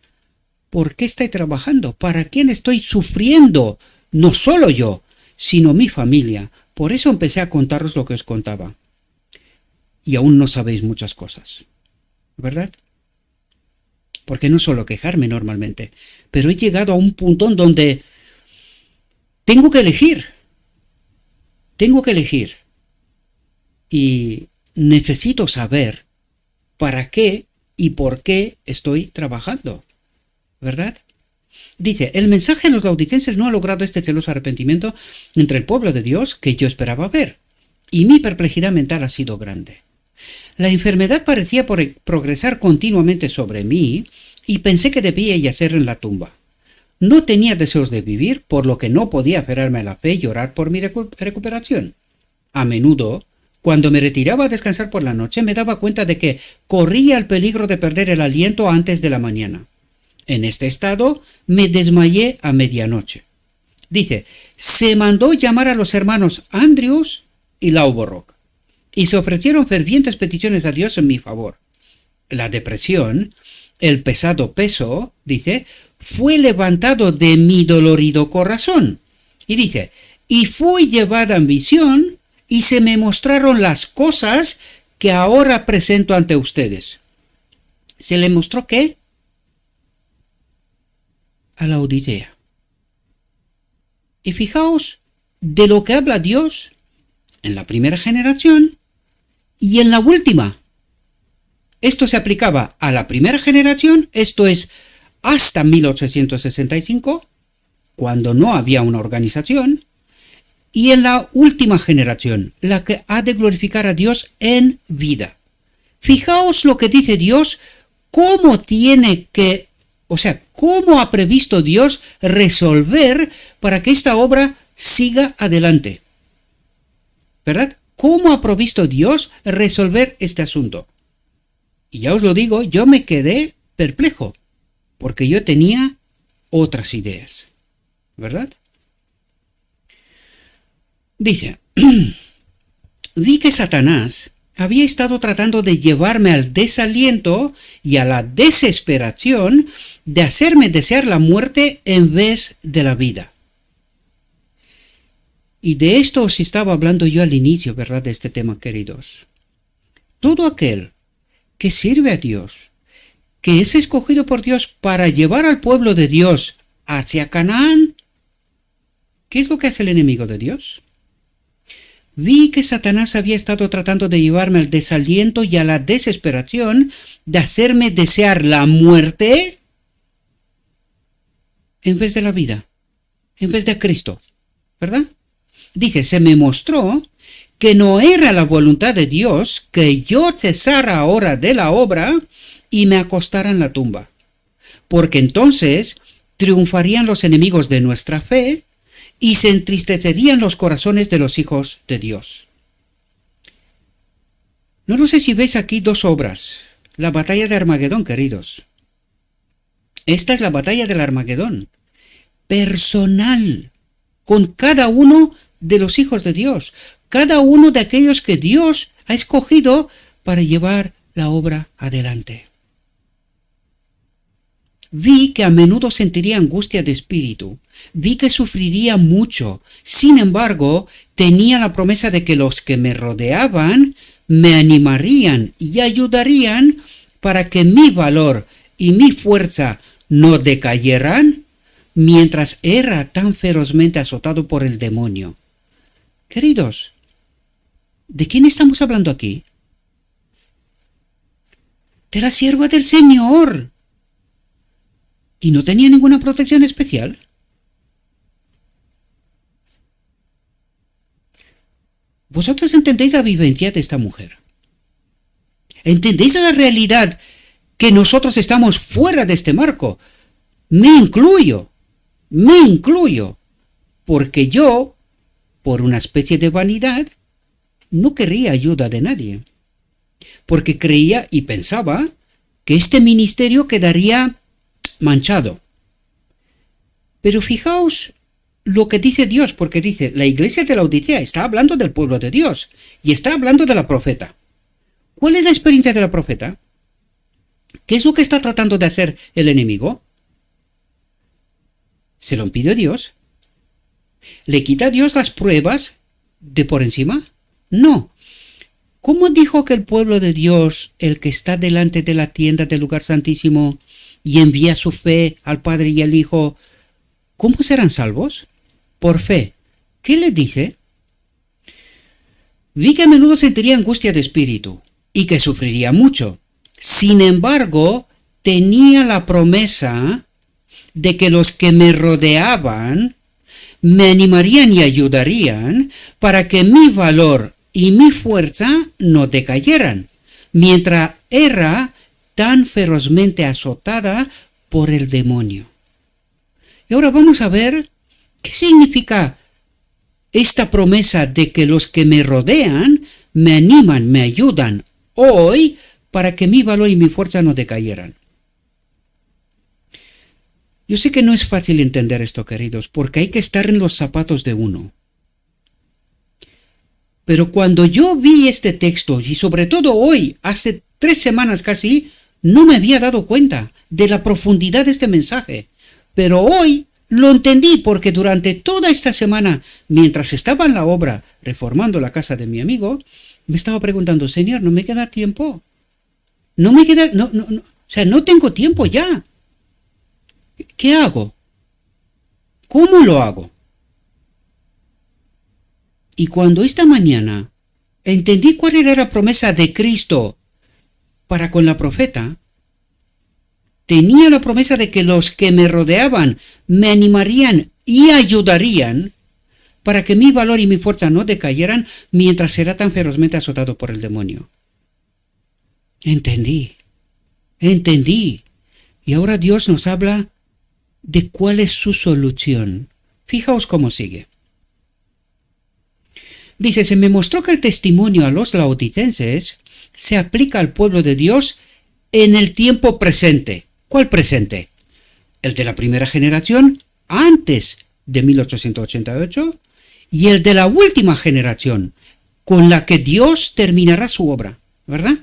por qué estoy trabajando, para quién estoy sufriendo. No solo yo, sino mi familia. Por eso empecé a contaros lo que os contaba. Y aún no sabéis muchas cosas. ¿Verdad? Porque no suelo quejarme normalmente. Pero he llegado a un punto en donde tengo que elegir. Y necesito saber para qué y por qué estoy trabajando. ¿Verdad? Dice, el mensaje a los laodicenses no ha logrado este celoso arrepentimiento entre el pueblo de Dios que yo esperaba ver. Y mi perplejidad mental ha sido grande. La enfermedad parecía progresar continuamente sobre mí y pensé que debía yacer en la tumba. No tenía deseos de vivir, por lo que no podía aferrarme a la fe y orar por mi recuperación. A menudo, cuando me retiraba a descansar por la noche, me daba cuenta de que corría el peligro de perder el aliento antes de la mañana. En este estado, me desmayé a medianoche. Dice, se mandó llamar a los hermanos Andrews y Lauborrock. y se ofrecieron fervientes peticiones a Dios en mi favor. La depresión, el pesado peso, dice, fue levantado de mi dolorido corazón. Y dice, y fui llevada en visión y se me mostraron las cosas que ahora presento ante ustedes. ¿Se le mostró qué? A Laodicea. Y fijaos de lo que habla Dios en la primera generación y en la última. Esto se aplicaba a la primera generación, esto es hasta 1865, cuando no había una organización, y en la última generación, la que ha de glorificar a Dios en vida. Fijaos lo que dice Dios, cómo ha previsto Dios resolver para que esta obra siga adelante. ¿Verdad? ¿Cómo ha provisto Dios resolver este asunto? Y ya os lo digo, yo me quedé perplejo, porque yo tenía otras ideas. ¿Verdad? Dice, vi que Satanás había estado tratando de llevarme al desaliento y a la desesperación de hacerme desear la muerte en vez de la vida. Y de esto os estaba hablando yo al inicio, ¿verdad?, de este tema, queridos. Todo aquel que sirve a Dios, que es escogido por Dios para llevar al pueblo de Dios hacia Canaán, ¿qué es lo que hace el enemigo de Dios? Vi que Satanás había estado tratando de llevarme al desaliento y a la desesperación de hacerme desear la muerte en vez de la vida, en vez de Cristo, ¿verdad? Dice, se me mostró que no era la voluntad de Dios que yo cesara ahora de la obra y me acostara en la tumba, porque entonces triunfarían los enemigos de nuestra fe y se entristecerían los corazones de los hijos de Dios. No sé si veis aquí dos obras. La batalla de Armagedón, queridos. Esta es la batalla del Armagedón. Personal. Con cada uno de los hijos de Dios. Cada uno de aquellos que Dios ha escogido para llevar la obra adelante. Vi que a menudo sentiría angustia de espíritu, vi que sufriría mucho. Sin embargo, tenía la promesa de que los que me rodeaban me animarían y ayudarían para que mi valor y mi fuerza no decayeran mientras era tan ferozmente azotado por el demonio. Queridos, ¿de quién estamos hablando aquí? De la sierva del Señor. ¿Y no tenía ninguna protección especial? Vosotros entendéis la vivencia de esta mujer. ¿Entendéis la realidad que nosotros estamos fuera de este marco? Me incluyo, porque yo, por una especie de vanidad, no querría ayuda de nadie, porque creía y pensaba que este ministerio quedaría manchado. Pero fijaos lo que dice Dios, porque dice, la iglesia de Laodicea está hablando del pueblo de Dios y está hablando de la profeta. ¿Cuál es la experiencia de la profeta? ¿Qué es lo que está tratando de hacer el enemigo? ¿Se lo impide Dios? ¿Le quita a Dios las pruebas de por encima? No. ¿Cómo dijo que el pueblo de Dios, el que está delante de la tienda del lugar santísimo y envía su fe al Padre y al Hijo, cómo serán salvos? Por fe. ¿Qué le dice? Vi que a menudo sentiría angustia de espíritu y que sufriría mucho. Sin embargo, tenía la promesa de que los que me rodeaban me animarían y ayudarían para que mi valor y mi fuerza no decayeran, mientras era tan ferozmente azotada por el demonio. Y ahora vamos a ver qué significa esta promesa de que los que me rodean me animan, me ayudan hoy para que mi valor y mi fuerza no decayeran. Yo sé que no es fácil entender esto, queridos, porque hay que estar en los zapatos de uno. Pero cuando yo vi este texto, y sobre todo hoy, hace 3 semanas casi, no me había dado cuenta de la profundidad de este mensaje. Pero hoy lo entendí porque durante toda esta semana, mientras estaba en la obra reformando la casa de mi amigo, me estaba preguntando, Señor, ¿no me queda tiempo? No me queda, o sea, no tengo tiempo ya. ¿Qué hago? ¿Cómo lo hago? Y cuando esta mañana entendí cuál era la promesa de Cristo para con la profeta, tenía la promesa de que los que me rodeaban me animarían y ayudarían para que mi valor y mi fuerza no decayeran mientras era tan ferozmente azotado por el demonio. Entendí. Y ahora Dios nos habla de cuál es su solución. Fijaos cómo sigue. Dice, se me mostró que el testimonio a los laodicenses se aplica al pueblo de Dios en el tiempo presente. ¿Cuál presente? El de la primera generación antes de 1888 y el de la última generación con la que Dios terminará su obra, ¿verdad?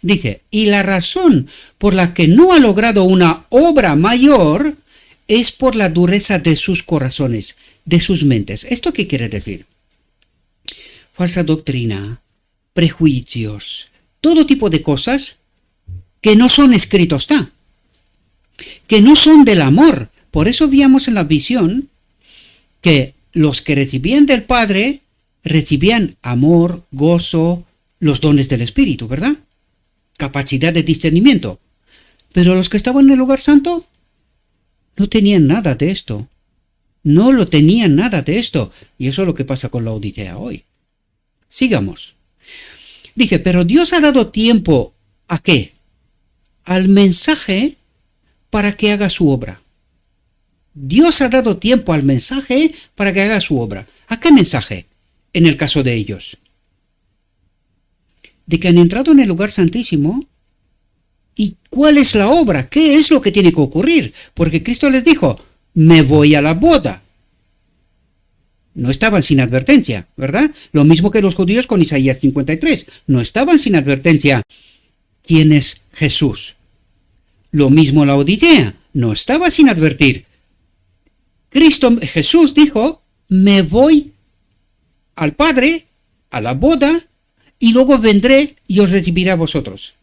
Dice, y la razón por la que no ha logrado una obra mayor es por la dureza de sus corazones, de sus mentes. ¿Esto qué quiere decir? Falsa doctrina, prejuicios, todo tipo de cosas que no son escritos está, que no son del amor. Por eso veíamos en la visión que los que recibían del Padre recibían amor, gozo, los dones del Espíritu, ¿verdad? Capacidad de discernimiento. Pero los que estaban en el lugar santo no tenían nada de esto. No lo tenían nada de esto. Y eso es lo que pasa con la Odisea hoy. Sigamos. Dice, pero Dios ha dado tiempo ¿a qué? Al mensaje para que haga su obra. Dios ha dado tiempo al mensaje para que haga su obra. ¿A qué mensaje? En el caso de ellos. De que han entrado en el lugar santísimo. ¿Y cuál es la obra? ¿Qué es lo que tiene que ocurrir? Porque Cristo les dijo, me voy a la boda. No estaban sin advertencia, ¿verdad? Lo mismo que los judíos con Isaías 53. No estaban sin advertencia. ¿Quién es Jesús? Lo mismo la Odisea. No estaba sin advertir. Jesús dijo, me voy al Padre, a la boda, y luego vendré y os recibiré a vosotros.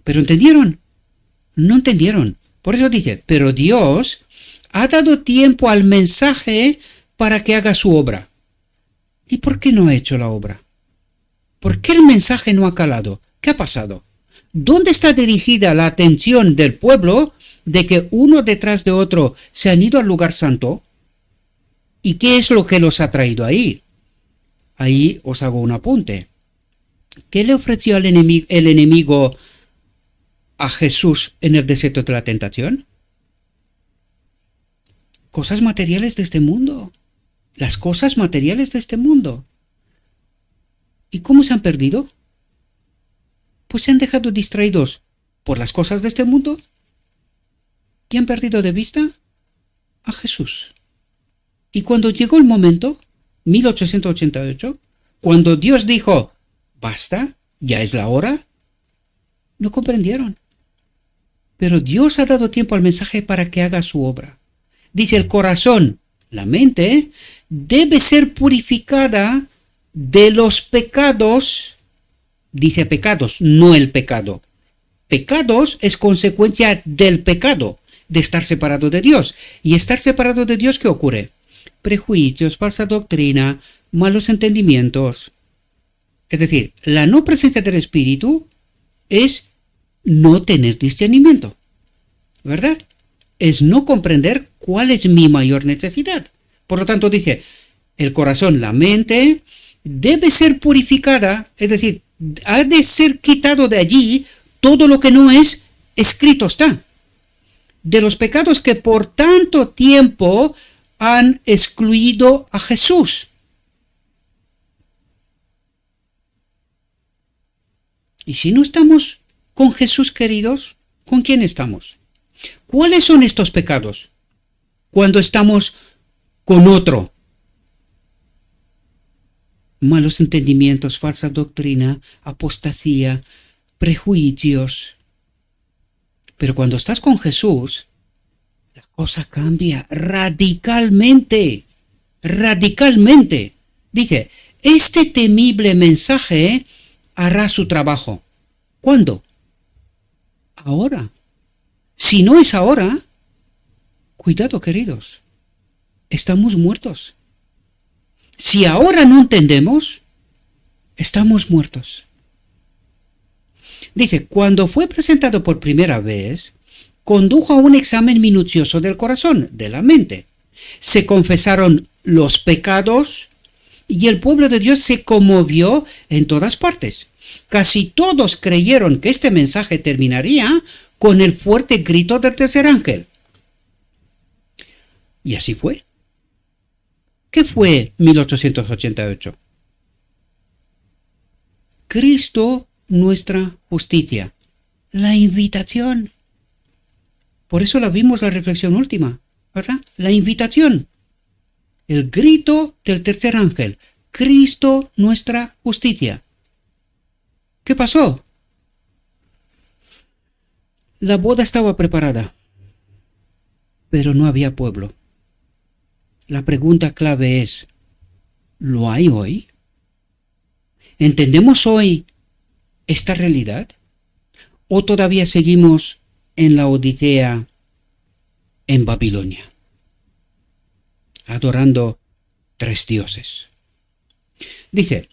¿Pero entendieron? No entendieron. Por eso dice, pero Dios ha dado tiempo al mensaje para que haga su obra. ¿Y por qué no ha hecho la obra? ¿Por qué el mensaje no ha calado? ¿Qué ha pasado? ¿Dónde está dirigida la atención del pueblo de que uno detrás de otro se han ido al lugar santo? ¿Y qué es lo que los ha traído ahí? Ahí os hago un apunte. ¿Qué le ofreció el enemigo a Jesús en el desierto de la tentación? Cosas materiales de este mundo. Las cosas materiales de este mundo. ¿Y cómo se han perdido? Pues se han dejado distraídos por las cosas de este mundo y han perdido de vista a Jesús. Y cuando llegó el momento, 1888, cuando Dios dijo, basta, ya es la hora, no comprendieron. Pero Dios ha dado tiempo al mensaje para que haga su obra. Dice, el corazón, la mente, debe ser purificada de los pecados. Dice pecados, no el pecado. Pecados es consecuencia del pecado, de estar separado de Dios. Y estar separado de Dios, ¿qué ocurre? Prejuicios, falsa doctrina, malos entendimientos. Es decir, la no presencia del Espíritu es no tener discernimiento, ¿verdad? Es no comprender cuál es mi mayor necesidad. Por lo tanto, dije, el corazón, la mente, debe ser purificada, es decir, ha de ser quitado de allí todo lo que no es escrito está. De los pecados que por tanto tiempo han excluido a Jesús. Y si no estamos con Jesús, queridos, ¿con quién estamos? ¿Cuáles son estos pecados? Cuando estamos con otro. malos entendimientos, falsa doctrina, apostasía, prejuicios. Pero cuando estás con Jesús, la cosa cambia radicalmente, radicalmente. Dije, este temible mensaje hará su trabajo. ¿Cuándo? Ahora. Si no es ahora, cuidado, queridos, estamos muertos. Si ahora no entendemos, estamos muertos. Dije, cuando fue presentado por primera vez, condujo a un examen minucioso del corazón, de la mente. Se confesaron los pecados y el pueblo de Dios se conmovió en todas partes. Casi todos creyeron que este mensaje terminaría con el fuerte grito del tercer ángel. Y así fue. ¿Qué fue 1888? Cristo, nuestra justicia. La invitación. Por eso la vimos la reflexión última, ¿verdad? La invitación. El grito del tercer ángel. Cristo, nuestra justicia. ¿Qué pasó? La boda estaba preparada, pero no había pueblo. La pregunta clave es, ¿lo hay hoy? ¿Entendemos hoy esta realidad? ¿O todavía seguimos en la Odisea en Babilonia, adorando 3 dioses? Dije,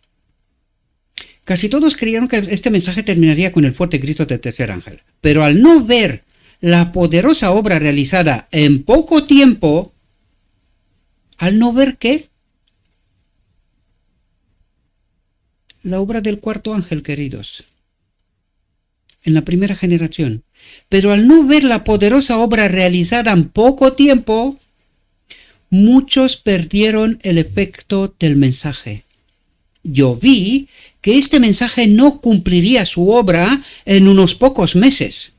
casi todos creyeron que este mensaje terminaría con el fuerte grito del tercer ángel, pero al no ver la poderosa obra realizada en poco tiempo, al no ver ¿qué? La obra del cuarto ángel, queridos, en la primera generación, pero al no ver la poderosa obra realizada en poco tiempo, muchos perdieron el efecto del mensaje. Yo vi que este mensaje no cumpliría su obra en unos pocos meses.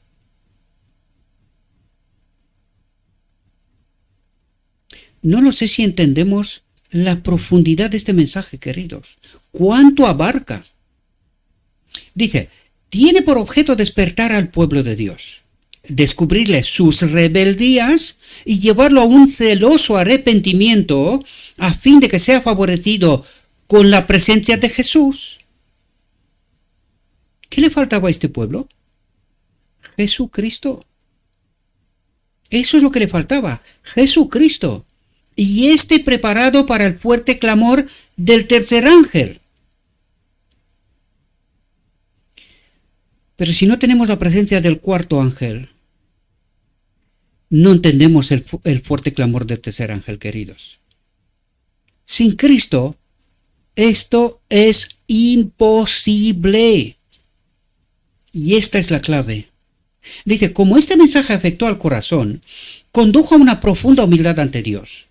No lo sé si entendemos la profundidad de este mensaje, queridos. ¿Cuánto abarca? Dije, tiene por objeto despertar al pueblo de Dios, descubrirle sus rebeldías y llevarlo a un celoso arrepentimiento a fin de que sea favorecido con la presencia de Jesús. ¿Qué le faltaba a este pueblo? Jesucristo. Eso es lo que le faltaba, Jesucristo. Y preparado para el fuerte clamor del tercer ángel. Pero si no tenemos la presencia del cuarto ángel, no entendemos el fuerte clamor del tercer ángel, queridos. Sin Cristo, esto es imposible. Y esta es la clave. Dice, como este mensaje afectó al corazón, condujo a una profunda humildad ante Dios.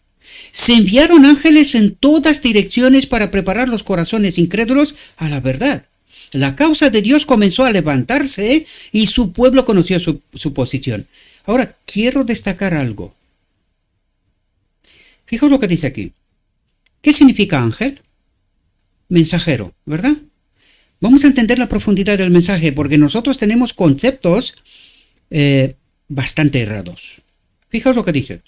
Se enviaron ángeles en todas direcciones para preparar los corazones incrédulos a la verdad. La causa de Dios comenzó a levantarse y su pueblo conoció su posición. Ahora, quiero destacar algo. Fijaos lo que dice aquí. ¿Qué significa ángel? Mensajero, ¿verdad? Vamos a entender la profundidad del mensaje porque nosotros tenemos conceptos bastante errados. Fijaos lo que dice.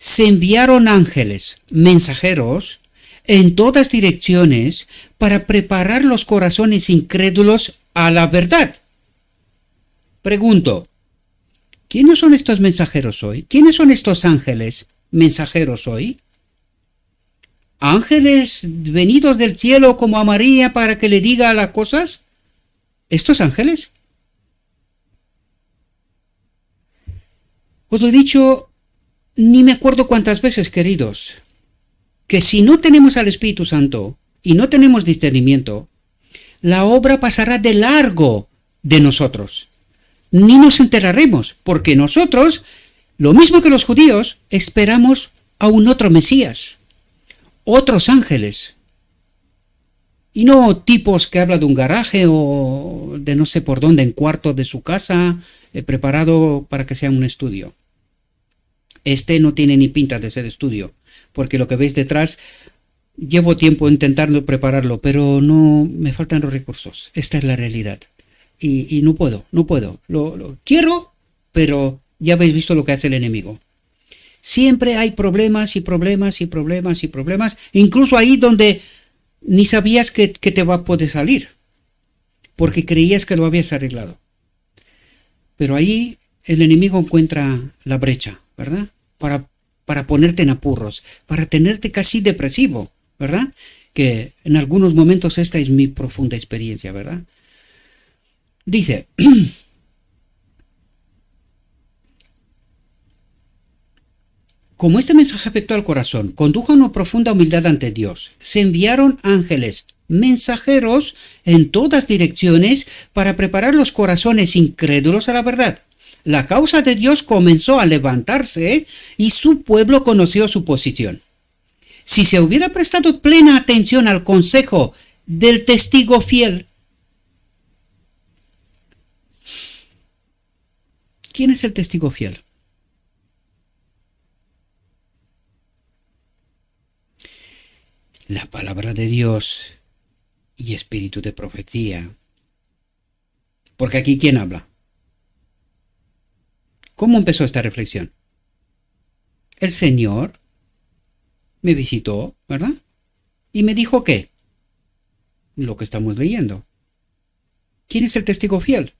Se enviaron ángeles, mensajeros, en todas direcciones para preparar los corazones incrédulos a la verdad. Pregunto, ¿quiénes son estos mensajeros hoy? ¿Quiénes son estos ángeles mensajeros hoy? ¿Ángeles venidos del cielo como a María para que le diga las cosas? ¿Estos ángeles? Os lo he dicho, ni me acuerdo cuántas veces, queridos, que si no tenemos al Espíritu Santo y no tenemos discernimiento, la obra pasará de largo de nosotros. Ni nos enteraremos, porque nosotros, lo mismo que los judíos, esperamos a un otro Mesías, otros ángeles, y no tipos que hablan de un garaje o de no sé por dónde, en cuarto de su casa, preparado para que sea un estudio. No tiene ni pinta de ser estudio, porque lo que veis detrás Llevo tiempo intentando prepararlo, pero no me faltan los recursos. Esta es la realidad. Y no puedo, no puedo. Lo quiero, pero ya habéis visto lo que hace el enemigo. Siempre hay problemas y problemas y problemas y problemas, incluso ahí donde ni sabías que te va a poder salir, porque creías que lo habías arreglado. Pero ahí el enemigo encuentra la brecha, ¿verdad? Para ponerte en apurros, para tenerte casi depresivo, ¿verdad? Que en algunos momentos esta es mi profunda experiencia, ¿verdad? Dice, como este mensaje afectó al corazón, condujo a una profunda humildad ante Dios, se enviaron ángeles, mensajeros en todas direcciones para preparar los corazones incrédulos a la verdad. La causa de Dios comenzó a levantarse y su pueblo conoció su posición. Si se hubiera prestado plena atención al consejo del testigo fiel. ¿Quién es el testigo fiel? La palabra de Dios y espíritu de profecía. Porque aquí, ¿quién habla? ¿Cómo empezó esta reflexión? El Señor me visitó, ¿verdad? Y me dijo ¿qué? Lo que estamos leyendo. ¿Quién es el testigo fiel?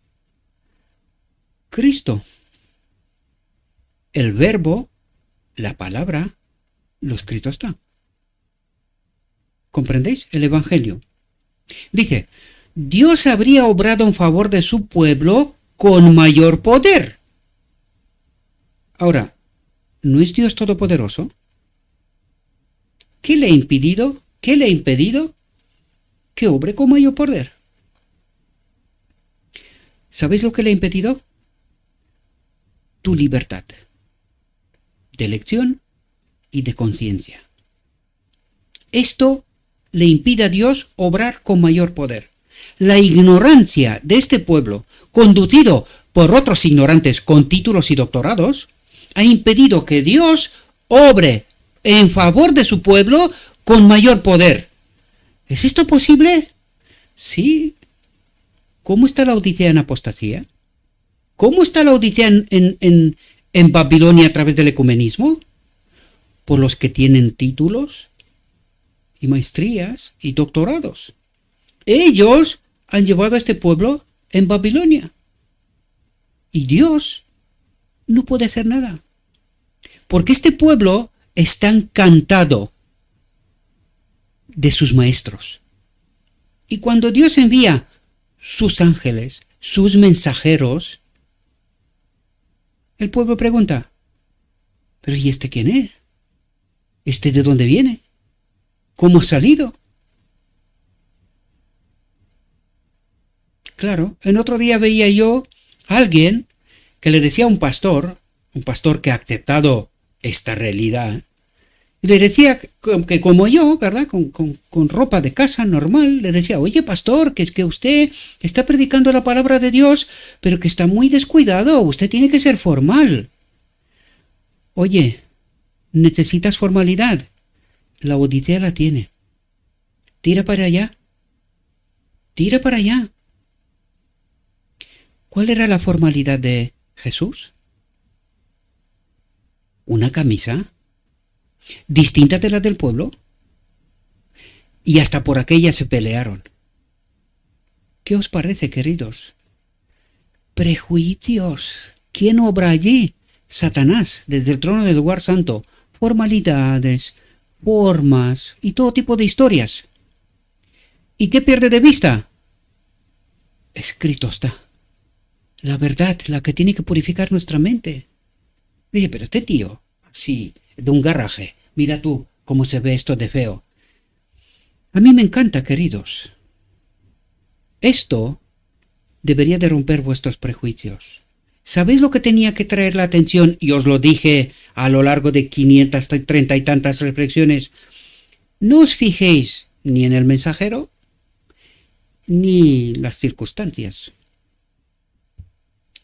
Cristo. El verbo, la palabra, lo escrito está. ¿Comprendéis? El Evangelio. Dije, Dios habría obrado en favor de su pueblo con mayor poder. Ahora, ¿no es Dios todopoderoso? ¿Qué le ha impedido? ¿Qué le ha impedido que obre con mayor poder? ¿Sabéis lo que le ha impedido? Tu libertad de elección y de conciencia. Esto le impide a Dios obrar con mayor poder. La ignorancia de este pueblo, conducido por otros ignorantes con títulos y doctorados, ha impedido que Dios obre en favor de su pueblo con mayor poder. ¿Es esto posible? Sí. ¿Cómo está la Odisea en apostasía? ¿Cómo está la Odisea en Babilonia a través del ecumenismo? Por los que tienen títulos y maestrías y doctorados. Ellos han llevado a este pueblo en Babilonia. Y Dios no puede hacer nada. Porque este pueblo está encantado de sus maestros. Y cuando Dios envía sus ángeles, sus mensajeros, el pueblo pregunta, ¿pero y este quién es? ¿Este de dónde viene? ¿Cómo ha salido? Claro, en otro día veía yo a alguien que le decía a un pastor que ha aceptado esta realidad, y le decía que como yo, ¿verdad? Con ropa de casa normal, le decía, oye pastor, que es que usted está predicando la palabra de Dios, pero que está muy descuidado, usted tiene que ser formal. Oye, necesitas formalidad. La Odisea la tiene. Tira para allá. Tira para allá. ¿Cuál era la formalidad de Jesús? Una camisa distinta de la del pueblo, y hasta por aquella se pelearon. ¿Qué os parece, queridos? Prejuicios. ¿Quién obra allí? Satanás, desde el trono del lugar santo. Formalidades, formas y todo tipo de historias. ¿Y qué pierde de vista? Escrito está. La verdad, la que tiene que purificar nuestra mente. Dije, pero este tío, así, de un garaje, mira tú cómo se ve esto de feo. A mí me encanta, queridos. Esto debería de romper vuestros prejuicios. ¿Sabéis lo que tenía que traer la atención? Y os lo dije a lo largo de 530 y tantas reflexiones. No os fijéis ni en el mensajero, ni las circunstancias.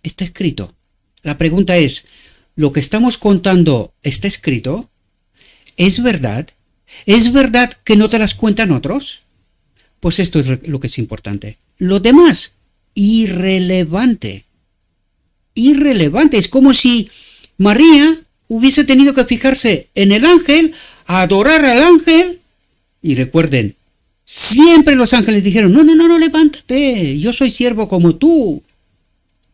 Está escrito. La pregunta es, ¿lo que estamos contando está escrito? ¿Es verdad? ¿Es verdad que no te las cuentan otros? Pues esto es lo que es importante. Lo demás, irrelevante. Irrelevante. Es como si María hubiese tenido que fijarse en el ángel, adorar al ángel. Y recuerden, siempre los ángeles dijeron, no, levántate, yo soy siervo como tú.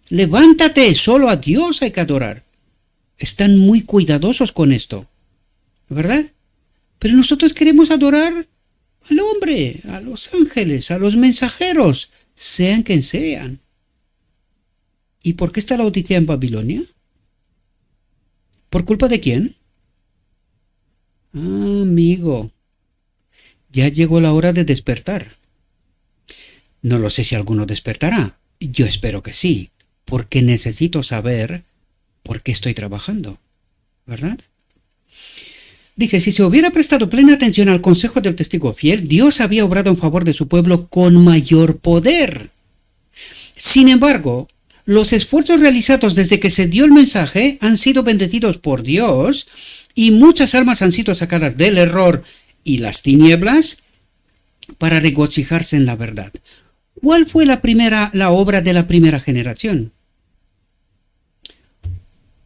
Levántate, solo a Dios hay que adorar. Están muy cuidadosos con esto, ¿verdad? Pero nosotros queremos adorar al hombre, a los ángeles, a los mensajeros, sean quien sean. ¿Y por qué está la Odisea en Babilonia? ¿Por culpa de quién? Ah, amigo, ya llegó la hora de despertar. No lo sé si alguno despertará. Yo espero que sí, porque necesito saber por qué estoy trabajando, ¿verdad? Dice, si se hubiera prestado plena atención al consejo del testigo fiel, Dios había obrado en favor de su pueblo con mayor poder. Sin embargo, los esfuerzos realizados desde que se dio el mensaje han sido bendecidos por Dios y muchas almas han sido sacadas del error y las tinieblas para regocijarse en la verdad. ¿Cuál fue la obra de la primera generación?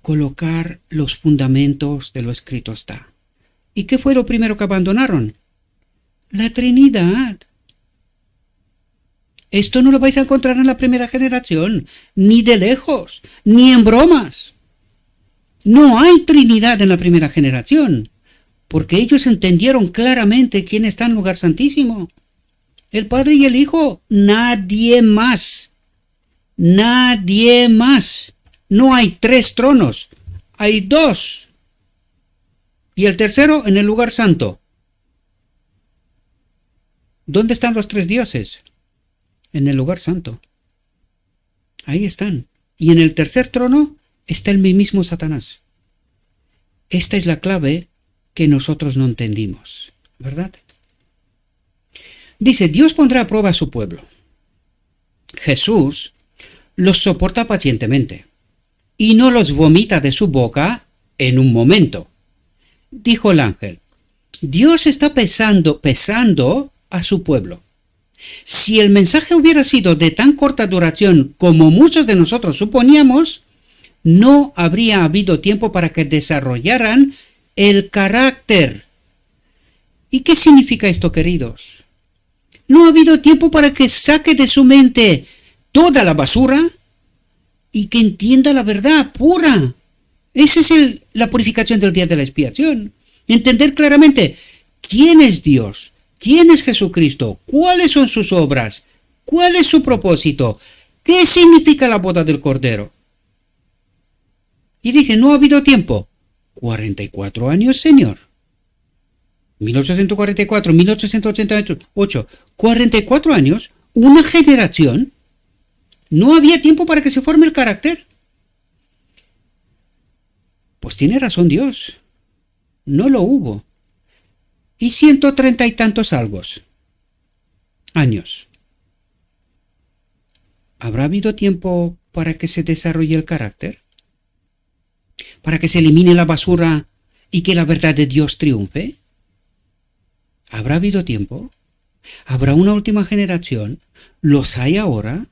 Colocar los fundamentos de lo escrito está. ¿Y qué fue lo primero que abandonaron? La Trinidad. Esto no lo vais a encontrar en la primera generación, ni de lejos, ni en bromas. No hay Trinidad en la primera generación, porque ellos entendieron claramente quién está en el lugar santísimo. El Padre y el Hijo, nadie más. Nadie más. No hay 3 tronos, hay 2. Y el tercero en el lugar santo. ¿Dónde están los 3 dioses? En el lugar santo. Ahí están. Y en el tercer trono está el mismo Satanás. Esta es la clave que nosotros no entendimos, ¿verdad? Dice, Dios pondrá a prueba a su pueblo. Jesús los soporta pacientemente y no los vomita de su boca en un momento. Dijo el ángel, Dios está pesando a su pueblo. Si el mensaje hubiera sido de tan corta duración como muchos de nosotros suponíamos, no habría habido tiempo para que desarrollaran el carácter. ¿Y qué significa esto, queridos? No ha habido tiempo para que saque de su mente toda la basura y que entienda la verdad pura. Esa es la purificación del día de la expiación. Entender claramente quién es Dios, quién es Jesucristo, cuáles son sus obras, cuál es su propósito, qué significa la boda del Cordero. Y dije, no ha habido tiempo. 44 años, Señor. 1844, 1888, 44 años, una generación. No había tiempo para que se forme el carácter. Pues tiene razón Dios. No lo hubo. Y 130 y tantos años. ¿Habrá habido tiempo para que se desarrolle el carácter? ¿Para que se elimine la basura y que la verdad de Dios triunfe? ¿Habrá habido tiempo? ¿Habrá una última generación? ¿Los hay ahora?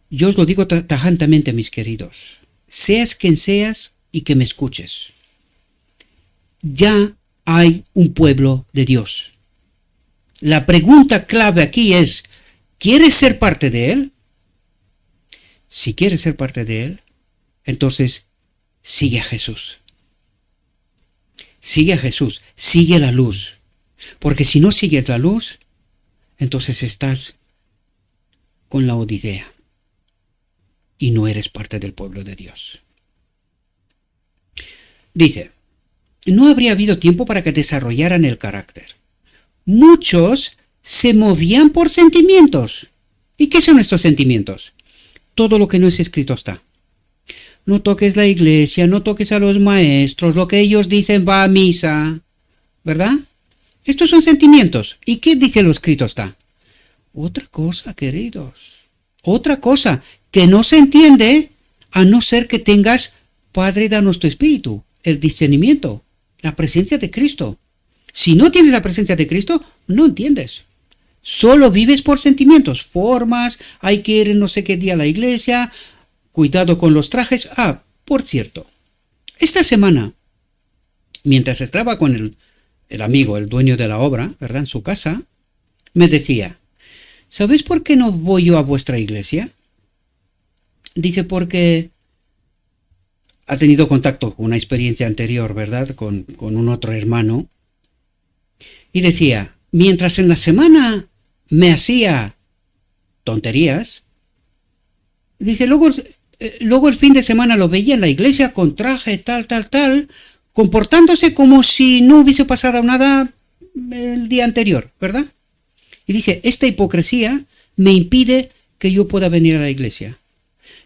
Yo os lo digo tajantemente, mis queridos. Seas quien seas y que me escuches. Ya hay un pueblo de Dios. La pregunta clave aquí es, ¿quieres ser parte de él? Si quieres ser parte de él, entonces sigue a Jesús. Sigue a Jesús, sigue la luz. Porque si no sigues la luz, entonces estás con la Odisea y no eres parte del pueblo de Dios. Dice, no habría habido tiempo para que desarrollaran el carácter. Muchos se movían por sentimientos. ¿Y qué son estos sentimientos? Todo lo que no es escrito está. No toques la iglesia, no toques a los maestros, lo que ellos dicen va a misa, ¿verdad? Estos son sentimientos. ¿Y qué dice lo escrito está? Otra cosa, queridos. Otra cosa que no se entiende a no ser que tengas, Padre, danos tu espíritu, el discernimiento. La presencia de Cristo. Si no tienes la presencia de Cristo, no entiendes. Solo vives por sentimientos, formas, hay que ir en no sé qué día a la iglesia, cuidado con los trajes. Ah, por cierto, esta semana, mientras estaba con el amigo, el dueño de la obra, ¿verdad?, en su casa, me decía, ¿sabéis por qué no voy yo a vuestra iglesia? Dice, porque ha tenido contacto, una experiencia anterior, ¿verdad?, con un otro hermano. Y decía, mientras en la semana me hacía tonterías, dije, luego el fin de semana lo veía en la iglesia con traje tal, comportándose como si no hubiese pasado nada el día anterior, ¿verdad? Y dije, esta hipocresía me impide que yo pueda venir a la iglesia.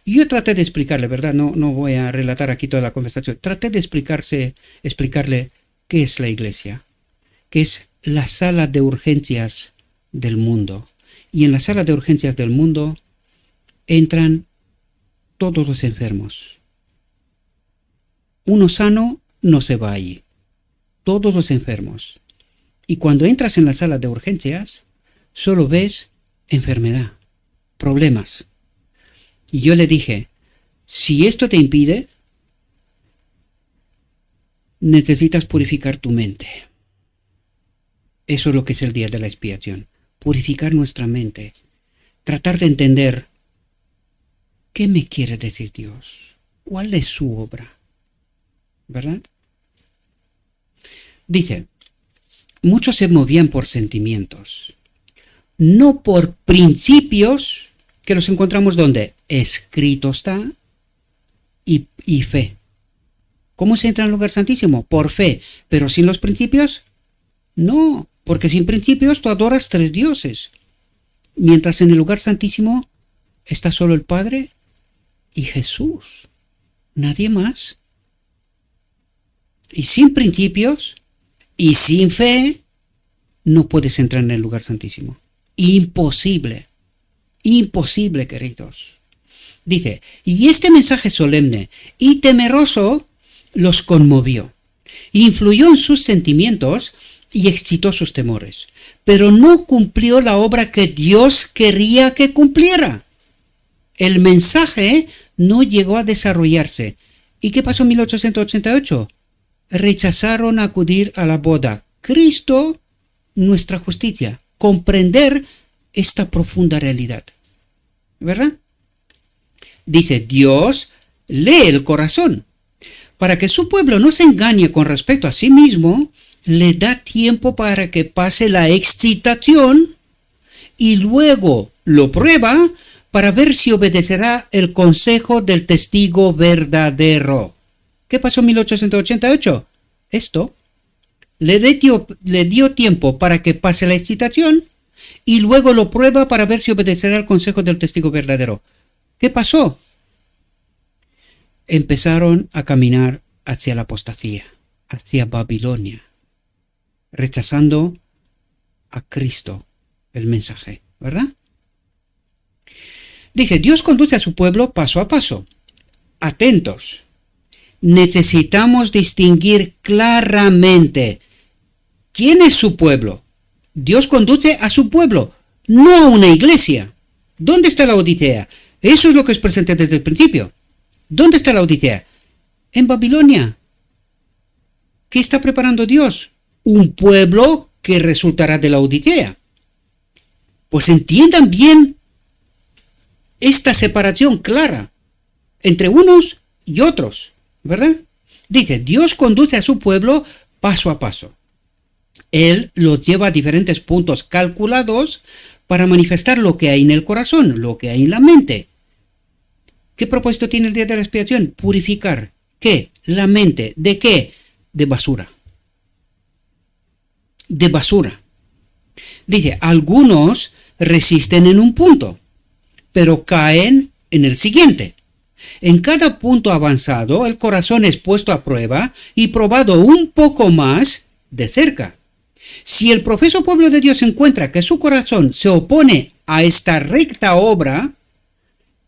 Y yo traté de explicarle, ¿verdad? No voy a relatar aquí toda la conversación. Traté de explicarle qué es la iglesia, que es la sala de urgencias del mundo. Y en la sala de urgencias del mundo entran todos los enfermos. Uno sano no se va allí. Todos los enfermos. Y cuando entras en la sala de urgencias, solo ves enfermedad, problemas. Y yo le dije, si esto te impide, necesitas purificar tu mente. Eso es lo que es el día de la expiación. Purificar nuestra mente. Tratar de entender qué me quiere decir Dios. ¿Cuál es su obra? ¿Verdad? Dice, muchos se movían por sentimientos, no por principios que los encontramos donde escrito está y fe. ¿Cómo se entra en el lugar santísimo? Por fe, pero sin los principios, no, porque sin principios tú adoras 3 dioses, mientras en el lugar santísimo está solo el Padre y Jesús, nadie más. Y sin principios y sin fe no puedes entrar en el lugar santísimo. Imposible, imposible, queridos. Dice, y este mensaje solemne y temeroso los conmovió, influyó en sus sentimientos y excitó sus temores, pero no cumplió la obra que Dios quería que cumpliera. El mensaje no llegó a desarrollarse. ¿Y qué pasó en 1888? Rechazaron acudir a la boda. Cristo, nuestra justicia. Comprender esta profunda realidad. ¿Verdad? Dice, Dios lee el corazón. Para que su pueblo no se engañe con respecto a sí mismo, le da tiempo para que pase la excitación y luego lo prueba para ver si obedecerá el consejo del testigo verdadero. ¿Qué pasó en 1888? Esto. Le dio tiempo para que pase la excitación y luego lo prueba para ver si obedecerá el consejo del testigo verdadero. ¿Qué pasó? Empezaron a caminar hacia la apostasía, hacia Babilonia, rechazando a Cristo, el mensaje, ¿verdad? Dije, Dios conduce a su pueblo paso a paso. Atentos. Necesitamos distinguir claramente quién es su pueblo. Dios conduce a su pueblo, no a una iglesia. ¿Dónde está la Odisea? Eso es lo que es presente desde el principio. ¿Dónde está la Odisea? En Babilonia. ¿Qué está preparando Dios? Un pueblo que resultará de la Odisea. Pues entiendan bien esta separación clara entre unos y otros, ¿verdad? Dice, Dios conduce a su pueblo paso a paso. Él los lleva a diferentes puntos calculados para manifestar lo que hay en el corazón, lo que hay en la mente. ¿Qué propósito tiene el día de la expiación? Purificar. ¿Qué? La mente. ¿De qué? De basura. De basura. Dice, algunos resisten en un punto, pero caen en el siguiente. En cada punto avanzado, el corazón es puesto a prueba y probado un poco más de cerca. Si el profeso pueblo de Dios encuentra que su corazón se opone a esta recta obra,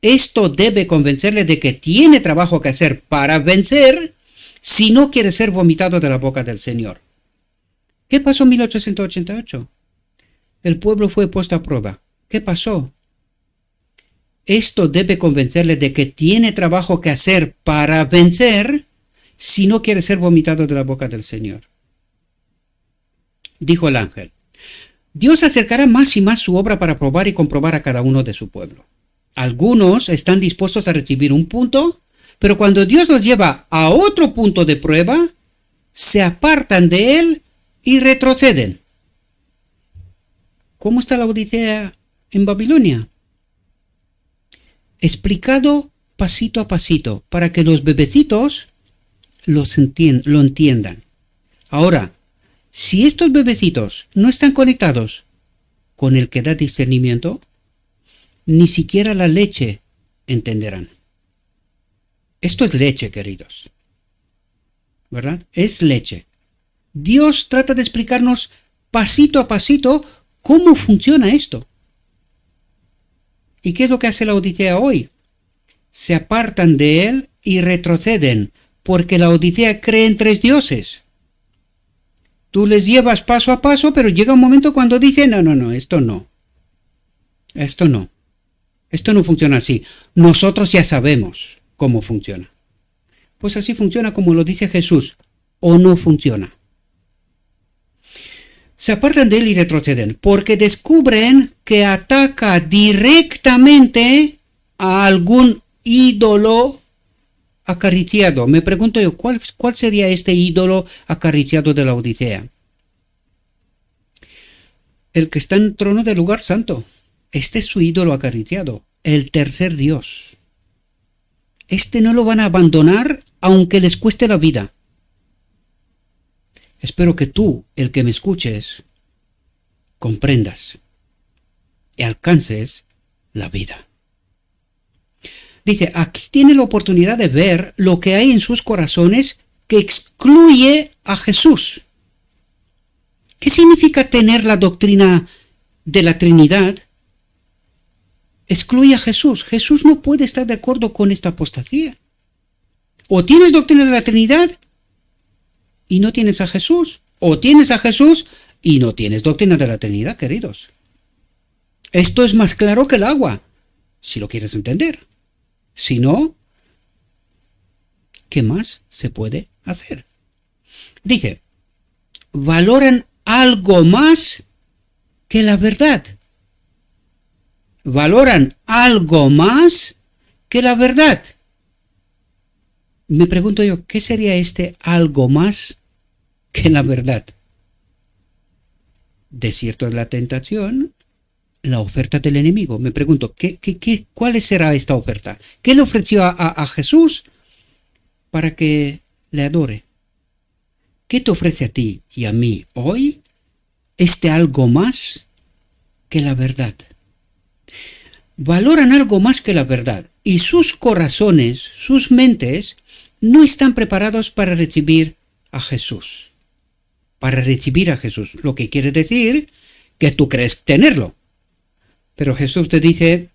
esto debe convencerle de que tiene trabajo que hacer para vencer si no quiere ser vomitado de la boca del Señor. ¿Qué pasó en 1888? El pueblo fue puesto a prueba. ¿Qué pasó? Esto debe convencerle de que tiene trabajo que hacer para vencer si no quiere ser vomitado de la boca del Señor. Dijo el ángel: Dios acercará más y más su obra para probar y comprobar a cada uno de su pueblo. Algunos están dispuestos a recibir un punto, pero cuando Dios los lleva a otro punto de prueba, se apartan de él y retroceden. ¿Cómo está la Odisea en Babilonia? Explicado pasito a pasito para que los bebecitos lo entiendan. Ahora, si estos bebecitos no están conectados con el que da discernimiento, ni siquiera la leche entenderán. Esto es leche, queridos, ¿verdad? Es leche. Dios trata de explicarnos pasito a pasito cómo funciona esto. ¿Y qué es lo que hace la Odisea hoy? Se apartan de él y retroceden, porque la Odisea cree en tres dioses. Tú les llevas paso a paso, pero llega un momento cuando dicen, no, esto no. Esto no funciona así. Nosotros ya sabemos cómo funciona. Pues así funciona como lo dice Jesús, o no funciona. Se apartan de él y retroceden, porque descubren que ataca directamente a algún ídolo acariciado. Me pregunto yo, ¿cuál sería este ídolo acariciado de la Odisea? El que está en el trono del lugar santo. Este es su ídolo acariciado, el tercer Dios. Este no lo van a abandonar aunque les cueste la vida. Espero que tú, el que me escuches, comprendas y alcances la vida. Dice, aquí tiene la oportunidad de ver lo que hay en sus corazones que excluye a Jesús. ¿Qué significa tener la doctrina de la Trinidad? Excluye a Jesús. Jesús no puede estar de acuerdo con esta apostasía. O tienes doctrina de la Trinidad y no tienes a Jesús, o tienes a Jesús y no tienes doctrina de la Trinidad, queridos. Esto es más claro que el agua, si lo quieres entender. Si no, ¿qué más se puede hacer? Dice, valoran algo más que la verdad. Valoran algo más que la verdad. Me pregunto yo, ¿qué sería este algo más que la verdad? De cierto es la tentación, la oferta del enemigo. Me pregunto, ¿cuál será esta oferta? ¿Qué le ofreció a Jesús para que le adore? ¿Qué te ofrece a ti y a mí hoy este algo más que la verdad? Valoran algo más que la verdad y sus corazones, sus mentes, no están preparados para recibir a Jesús. Para recibir a Jesús, lo que quiere decir que tú crees tenerlo. Pero Jesús te dice,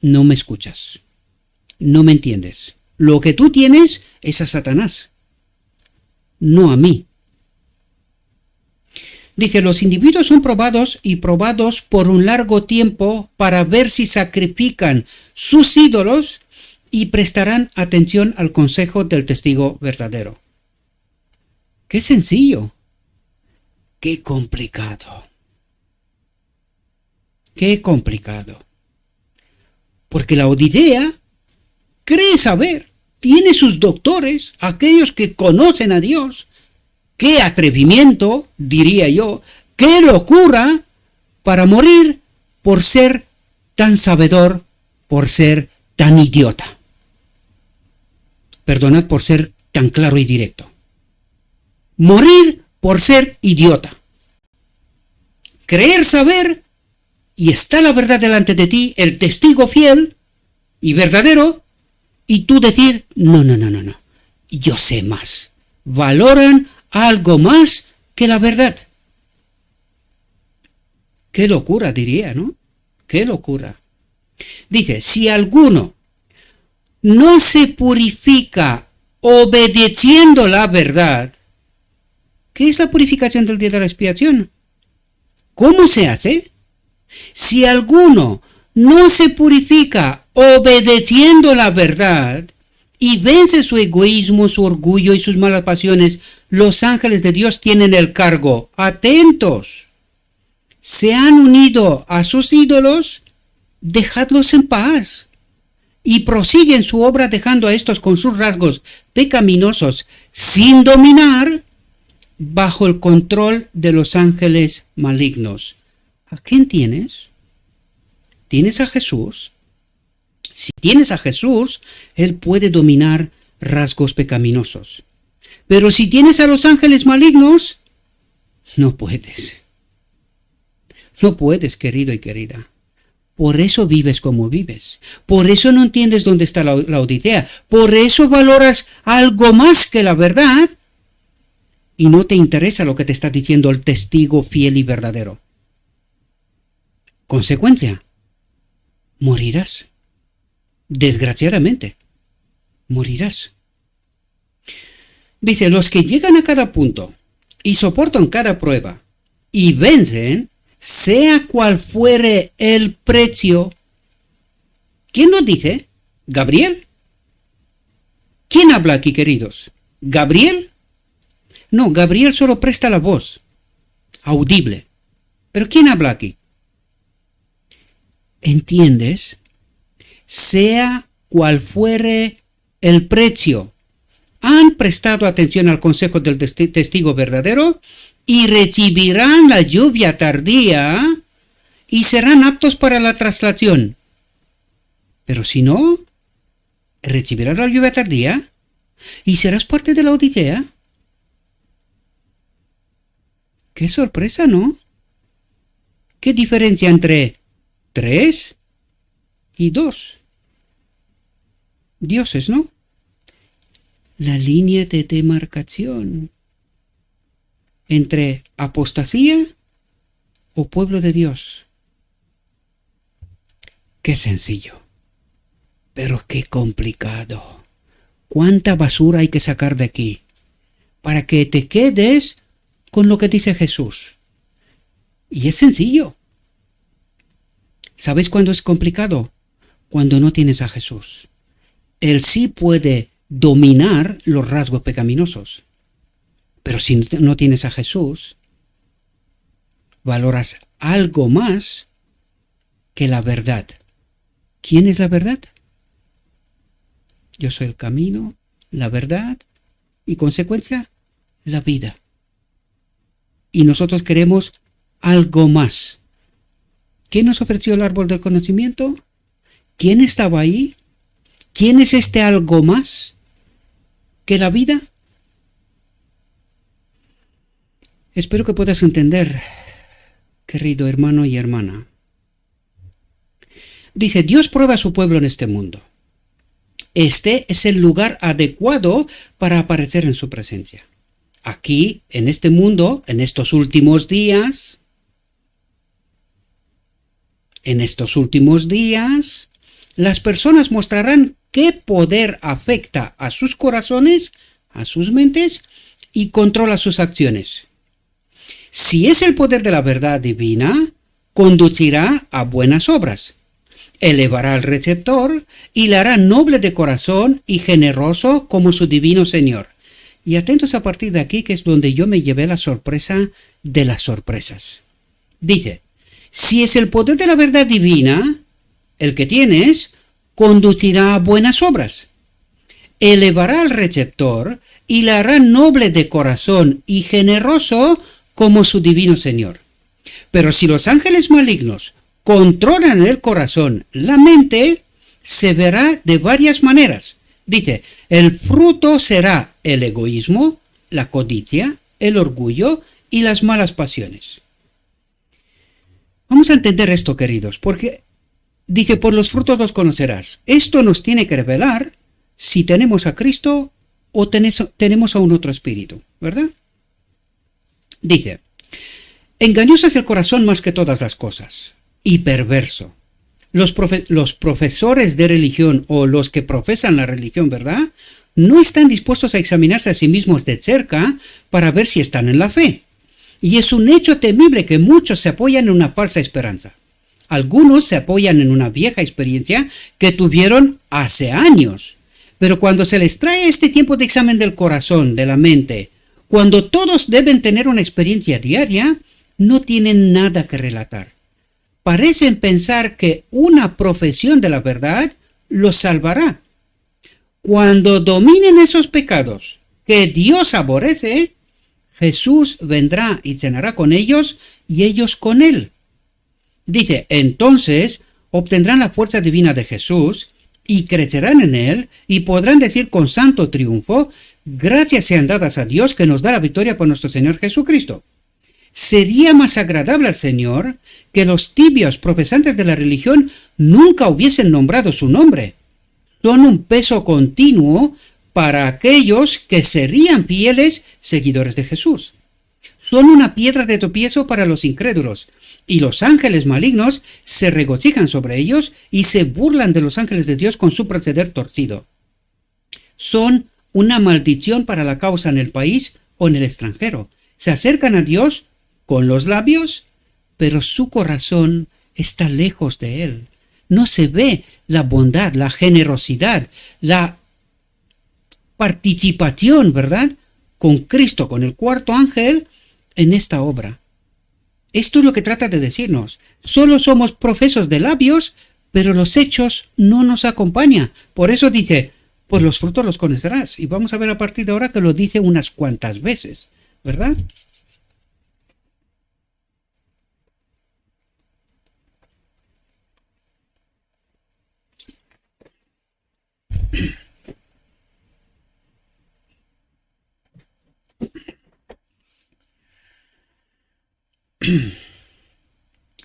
no me escuchas, no me entiendes. Lo que tú tienes es a Satanás, no a mí. Dice, los individuos son probados y probados por un largo tiempo para ver si sacrifican sus ídolos y prestarán atención al consejo del testigo verdadero. ¡Qué sencillo! ¡Qué complicado! ¡Qué complicado! Porque la Odisea cree saber, tiene sus doctores, aquellos que conocen a Dios. ¡Qué atrevimiento, diría yo! ¡Qué locura para morir por ser tan sabedor, por ser tan idiota! Perdonad por ser tan claro y directo. Morir por ser idiota. Creer saber y está la verdad delante de ti, el testigo fiel y verdadero, y tú decir, no, yo sé más. Valoran algo más que la verdad. Qué locura, diría, ¿no? Qué locura. Dice, si alguno no se purifica obedeciendo la verdad. ¿Qué es la purificación del día de la expiación? ¿Cómo se hace? Si alguno no se purifica obedeciendo la verdad y vence su egoísmo, su orgullo y sus malas pasiones, los ángeles de Dios tienen el cargo. Atentos. Se han unido a sus ídolos, dejadlos en paz. Y prosiguen su obra dejando a estos con sus rasgos pecaminosos sin dominar, bajo el control de los ángeles malignos. ¿A quién tienes? ¿Tienes a Jesús? Si tienes a Jesús, Él puede dominar rasgos pecaminosos. Pero si tienes a los ángeles malignos, no puedes. No puedes, querido y querida. Por eso vives como vives. Por eso no entiendes dónde está la Odisea. Por eso valoras algo más que la verdad y no te interesa lo que te está diciendo el testigo fiel y verdadero. Consecuencia, morirás. Desgraciadamente, morirás. Dice, los que llegan a cada punto y soportan cada prueba y vencen, sea cual fuere el precio. ¿Quién nos dice? ¿Gabriel? ¿Quién habla aquí, queridos? ¿Gabriel? No, Gabriel solo presta la voz, audible. ¿Pero quién habla aquí? ¿Entiendes? Sea cual fuere el precio. Han prestado atención al consejo del testigo verdadero y recibirán la lluvia tardía y serán aptos para la traslación. Pero si no, recibirás la lluvia tardía y serás parte de la Odisea. ¡Qué sorpresa!, ¿no? ¿Qué diferencia entre 3 y 2? Dioses, ¿no? La línea de demarcación entre apostasía o pueblo de Dios. Qué sencillo, pero qué complicado. ¿Cuánta basura hay que sacar de aquí para que te quedes con lo que dice Jesús? Y es sencillo. ¿Sabes cuándo es complicado? Cuando no tienes a Jesús. Él sí puede dominar los rasgos pecaminosos. Pero si no tienes a Jesús, valoras algo más que la verdad. ¿Quién es la verdad? Yo soy el camino, la verdad y consecuencia, la vida. Y nosotros queremos algo más. ¿Quién nos ofreció el árbol del conocimiento? ¿Quién estaba ahí? ¿Quién es este algo más que la vida? Espero que puedas entender, querido hermano y hermana. Dice, Dios prueba a su pueblo en este mundo. Este es el lugar adecuado para aparecer en su presencia. Aquí, en este mundo, en estos últimos días, las personas mostrarán qué poder afecta a sus corazones, a sus mentes y controla sus acciones. Si es el poder de la verdad divina, conducirá a buenas obras, elevará al receptor y le hará noble de corazón y generoso como su divino Señor. Y atentos a partir de aquí, que es donde yo me llevé la sorpresa de las sorpresas. Dice, si es el poder de la verdad divina, el que tienes, conducirá a buenas obras, elevará al receptor y le hará noble de corazón y generoso como su divino Señor. Pero si los ángeles malignos controlan el corazón, la mente, se verá de varias maneras. Dice, el fruto será el egoísmo, la codicia, el orgullo y las malas pasiones. Vamos a entender esto, queridos, porque dice, por los frutos los conocerás. Esto nos tiene que revelar si tenemos a Cristo o tenemos a un otro espíritu, ¿verdad? Dice, engañoso es el corazón más que todas las cosas, y perverso. Los profesores de religión o los que profesan la religión, ¿verdad?, no están dispuestos a examinarse a sí mismos de cerca para ver si están en la fe. Y es un hecho temible que muchos se apoyan en una falsa esperanza. Algunos se apoyan en una vieja experiencia que tuvieron hace años. Pero cuando se les trae este tiempo de examen del corazón, de la mente, cuando todos deben tener una experiencia diaria, no tienen nada que relatar. Parecen pensar que una profesión de la verdad los salvará. Cuando dominen esos pecados que Dios aborrece, Jesús vendrá y cenará con ellos y ellos con él. Dice, entonces obtendrán la fuerza divina de Jesús y crecerán en él y podrán decir con santo triunfo, gracias sean dadas a Dios que nos da la victoria por nuestro Señor Jesucristo. Sería más agradable al Señor que los tibios profesantes de la religión nunca hubiesen nombrado su nombre. Son un peso continuo para aquellos que serían fieles seguidores de Jesús. Son una piedra de tropiezo para los incrédulos, y los ángeles malignos se regocijan sobre ellos y se burlan de los ángeles de Dios con su proceder torcido. Son una maldición para la causa en el país o en el extranjero. Se acercan a Dios con los labios, pero su corazón está lejos de él. No se ve la bondad, la generosidad, la participación, ¿verdad?, con Cristo, con el cuarto ángel, en esta obra. Esto es lo que trata de decirnos. Solo somos profesos de labios, pero los hechos no nos acompañan. Por eso dice, por los frutos los conocerás. Y vamos a ver a partir de ahora que lo dice unas cuantas veces, ¿verdad?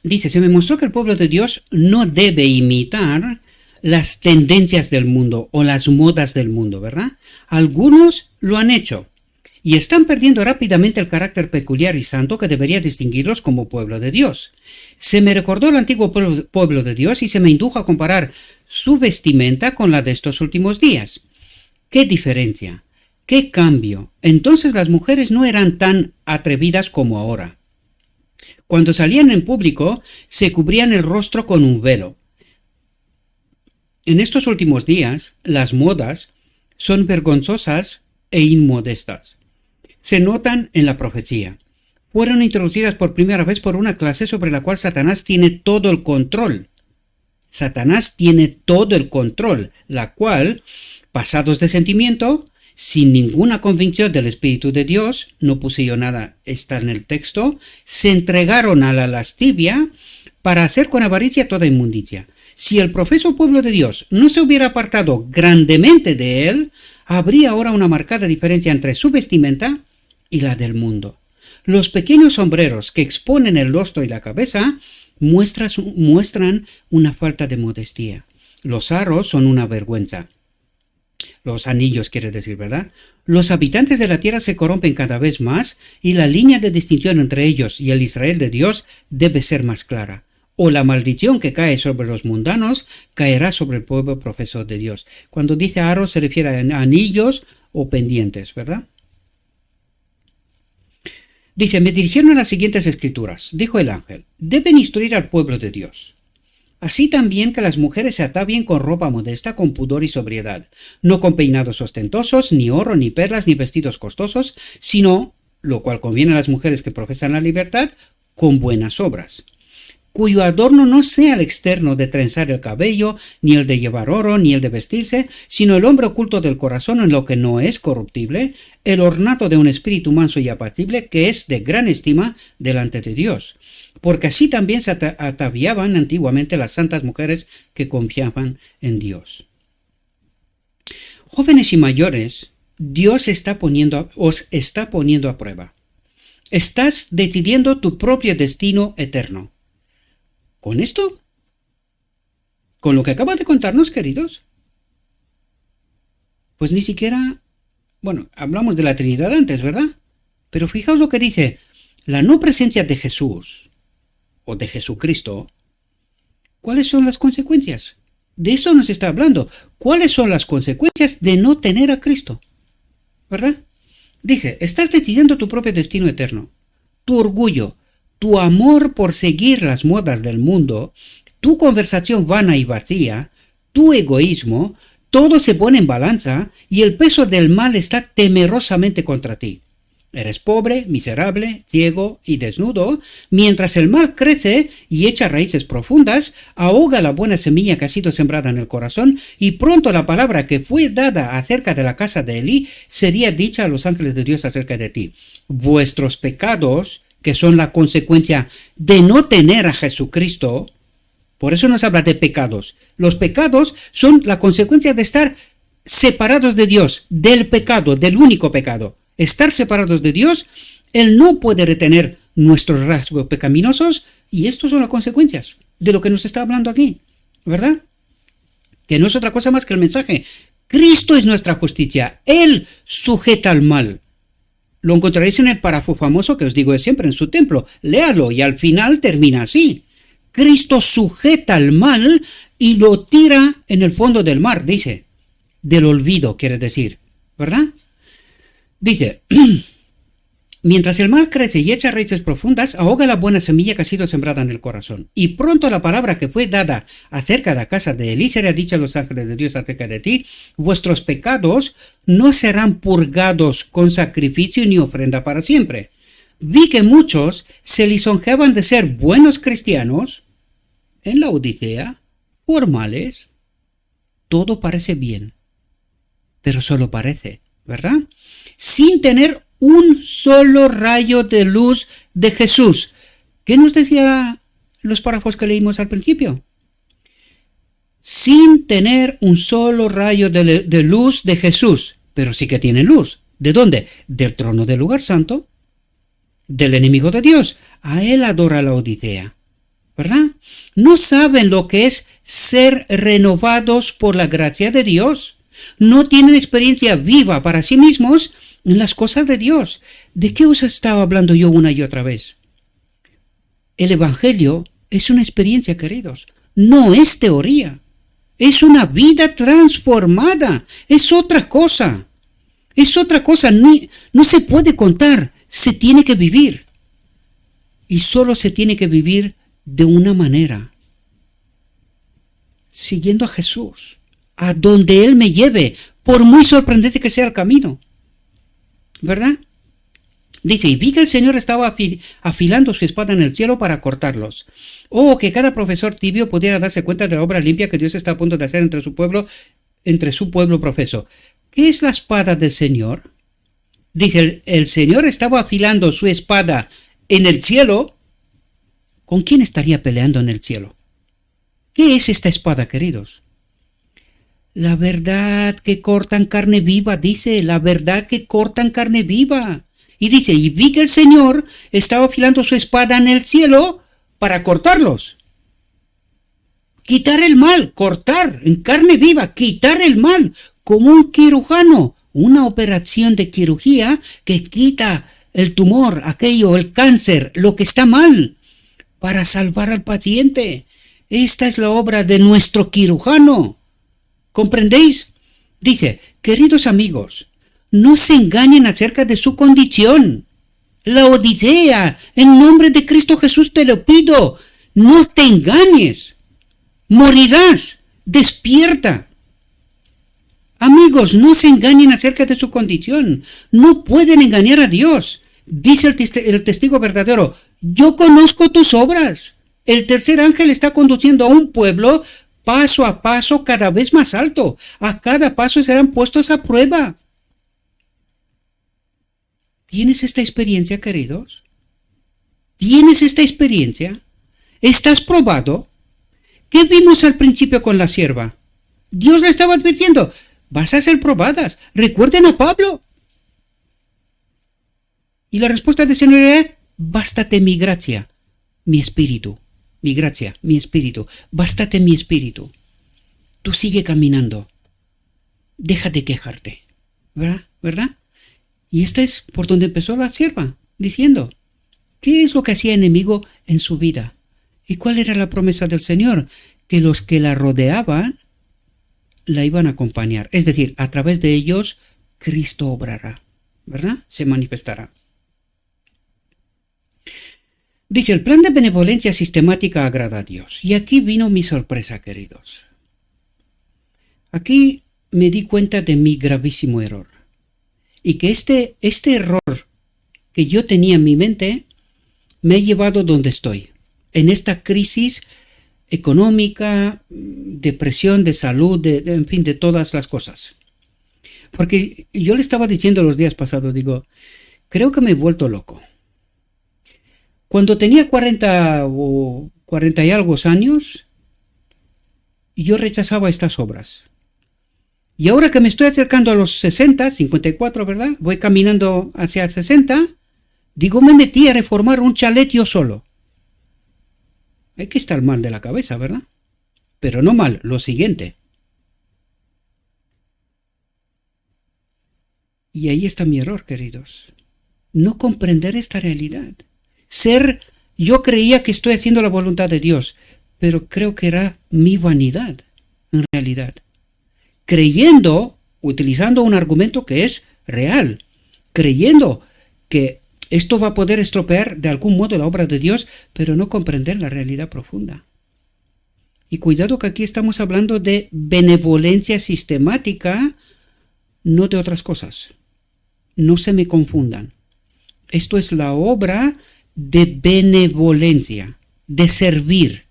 Dice, se me mostró que el pueblo de Dios no debe imitar las tendencias del mundo o las modas del mundo, ¿verdad? Algunos lo han hecho y están perdiendo rápidamente el carácter peculiar y santo que debería distinguirlos como pueblo de Dios. Se me recordó el antiguo pueblo de Dios y se me indujo a comparar su vestimenta con la de estos últimos días. ¿Qué diferencia? ¿Qué cambio? Entonces las mujeres no eran tan atrevidas como ahora. Cuando salían en público, se cubrían el rostro con un velo. En estos últimos días, las modas son vergonzosas e inmodestas. Se notan en la profecía. Fueron introducidas por primera vez por una clase sobre la cual Satanás tiene todo el control. Satanás tiene todo el control, la cual, pasados de sentimiento, sin ninguna convicción del Espíritu de Dios, no puse yo nada, está en el texto, se entregaron a la lascivia para hacer con avaricia toda inmundicia. Si el profeso pueblo de Dios no se hubiera apartado grandemente de él, habría ahora una marcada diferencia entre su vestimenta y la del mundo. Los pequeños sombreros que exponen el rostro y la cabeza muestran una falta de modestia. Los aros son una vergüenza. Los anillos quiere decir, ¿verdad? Los habitantes de la tierra se corrompen cada vez más y la línea de distinción entre ellos y el Israel de Dios debe ser más clara. O la maldición que cae sobre los mundanos caerá sobre el pueblo profeso de Dios. Cuando dice aros se refiere a anillos o pendientes, ¿verdad? Dice, me dirigieron a las siguientes escrituras. Dijo el ángel, deben instruir al pueblo de Dios. Así también que las mujeres se atavien con ropa modesta, con pudor y sobriedad, no con peinados ostentosos, ni oro, ni perlas, ni vestidos costosos, sino, lo cual conviene a las mujeres que profesan la libertad, con buenas obras, cuyo adorno no sea el externo de trenzar el cabello, ni el de llevar oro, ni el de vestirse, sino el hombre oculto del corazón en lo que no es corruptible, el ornato de un espíritu manso y apacible, que es de gran estima delante de Dios. Porque así también se ataviaban antiguamente las santas mujeres que confiaban en Dios. Jóvenes y mayores, Dios os está poniendo a prueba. Estás decidiendo tu propio destino eterno. ¿Con esto? ¿Con lo que acaba de contarnos, queridos? Pues ni siquiera, bueno, hablamos de la Trinidad antes, ¿verdad? Pero fijaos lo que dice, la no presencia de Jesús, o de Jesucristo, ¿cuáles son las consecuencias? De eso nos está hablando. ¿Cuáles son las consecuencias de no tener a Cristo? ¿Verdad? Dije, estás decidiendo tu propio destino eterno. Tu orgullo, tu amor por seguir las modas del mundo, tu conversación vana y vacía, tu egoísmo, todo se pone en balanza y el peso del mal está temerosamente contra ti. Eres pobre, miserable, ciego y desnudo, mientras el mal crece y echa raíces profundas, ahoga la buena semilla que ha sido sembrada en el corazón, y pronto la palabra que fue dada acerca de la casa de Elí sería dicha a los ángeles de Dios acerca de ti. Vuestros pecados, que son la consecuencia de no tener a Jesucristo, por eso nos habla de pecados. Los pecados son la consecuencia de estar separados de Dios, del pecado, del único pecado. Estar separados de Dios, Él no puede retener nuestros rasgos pecaminosos, y estas son las consecuencias de lo que nos está hablando aquí, ¿verdad? Que no es otra cosa más que el mensaje. Cristo es nuestra justicia, Él sujeta al mal. Lo encontraréis en el párrafo famoso que os digo siempre en su templo. Léalo y al final termina así. Cristo sujeta al mal y lo tira en el fondo del mar, dice. Del olvido, quiere decir, ¿verdad? Dice, mientras el mal crece y echa raíces profundas, ahoga la buena semilla que ha sido sembrada en el corazón. Y pronto la palabra que fue dada acerca de la casa de Elí será dicha a los ángeles de Dios acerca de ti. Vuestros pecados no serán purgados con sacrificio ni ofrenda para siempre. Vi que muchos se lisonjeaban de ser buenos cristianos en la Odisea, formales. Todo parece bien, pero solo parece, ¿verdad? Sin tener un solo rayo de luz de Jesús. ¿Qué nos decía los párrafos que leímos al principio? Sin tener un solo rayo de luz de Jesús, pero sí que tiene luz. ¿De dónde? Del trono del lugar santo, del enemigo de Dios. A él adora la Odisea, ¿verdad? No saben lo que es ser renovados por la gracia de Dios. No tienen experiencia viva para sí mismos en las cosas de Dios. ¿De qué os estaba hablando yo una y otra vez? El Evangelio es una experiencia, queridos. No es teoría. Es una vida transformada. Es otra cosa. Es otra cosa. No se puede contar. Se tiene que vivir. Y solo se tiene que vivir de una manera. Siguiendo a Jesús. A donde Él me lleve. Por muy sorprendente que sea el camino. ¿Verdad? Dice, y vi que el Señor estaba afilando su espada en el cielo para cortarlos. Oh, que cada profesor tibio pudiera darse cuenta de la obra limpia que Dios está a punto de hacer entre su pueblo profeso. ¿Qué es la espada del Señor? Dice, el Señor estaba afilando su espada en el cielo. ¿Con quién estaría peleando en el cielo? ¿Qué es esta espada, queridos? La verdad que cortan carne viva, dice, la verdad que cortan carne viva. Y dice, y vi que el Señor estaba afilando su espada en el cielo para cortarlos. Quitar el mal, cortar en carne viva, quitar el mal, como un cirujano, una operación de cirugía que quita el tumor, aquello, el cáncer, lo que está mal, para salvar al paciente. Esta es la obra de nuestro cirujano. ¿Comprendéis? Dice, queridos amigos, no se engañen acerca de su condición. La Odisea, en nombre de Cristo Jesús te lo pido, no te engañes. Morirás, despierta. Amigos, no se engañen acerca de su condición. No pueden engañar a Dios. Dice el testigo verdadero, yo conozco tus obras. El tercer ángel está conduciendo a un pueblo paso a paso cada vez más alto. A cada paso serán puestos a prueba. ¿Tienes esta experiencia, queridos? ¿Tienes esta experiencia? ¿Estás probado? ¿Qué vimos al principio con la sierva? Dios le estaba advirtiendo, vas a ser probadas. Recuerden a Pablo. Y la respuesta del Señor era, bástate mi gracia, mi espíritu. Mi gracia, mi espíritu. Bástate mi espíritu. Tú sigue caminando. Deja de quejarte. ¿Verdad? ¿Verdad? Y esta es por donde empezó la sierva, diciendo, ¿qué es lo que hacía enemigo en su vida? ¿Y cuál era la promesa del Señor? Que los que la rodeaban la iban a acompañar. Es decir, a través de ellos Cristo obrará, ¿verdad? Se manifestará. Dice, el plan de benevolencia sistemática agrada a Dios. Y aquí vino mi sorpresa, queridos. Aquí me di cuenta de mi gravísimo error. Y que este error que yo tenía en mi mente me ha llevado donde estoy. En esta crisis económica, depresión, de salud, en fin, de todas las cosas. Porque yo le estaba diciendo los días pasados, digo, creo que me he vuelto loco. Cuando tenía 40 o 40 y algo años, yo rechazaba estas obras. Y ahora que me estoy acercando a los 60, 54, ¿verdad? Voy caminando hacia 60, digo, me metí a reformar un chalet yo solo. Hay que estar mal de la cabeza, ¿verdad? Pero no mal, lo siguiente. Y ahí está mi error, queridos. No comprender esta realidad. Yo creía que estoy haciendo la voluntad de Dios, pero creo que era mi vanidad, en realidad. Creyendo, utilizando un argumento que es real, creyendo que esto va a poder estropear de algún modo la obra de Dios, pero no comprender la realidad profunda. Y cuidado que aquí estamos hablando de benevolencia sistemática, no de otras cosas. No se me confundan. Esto es la obra de benevolencia, de servir,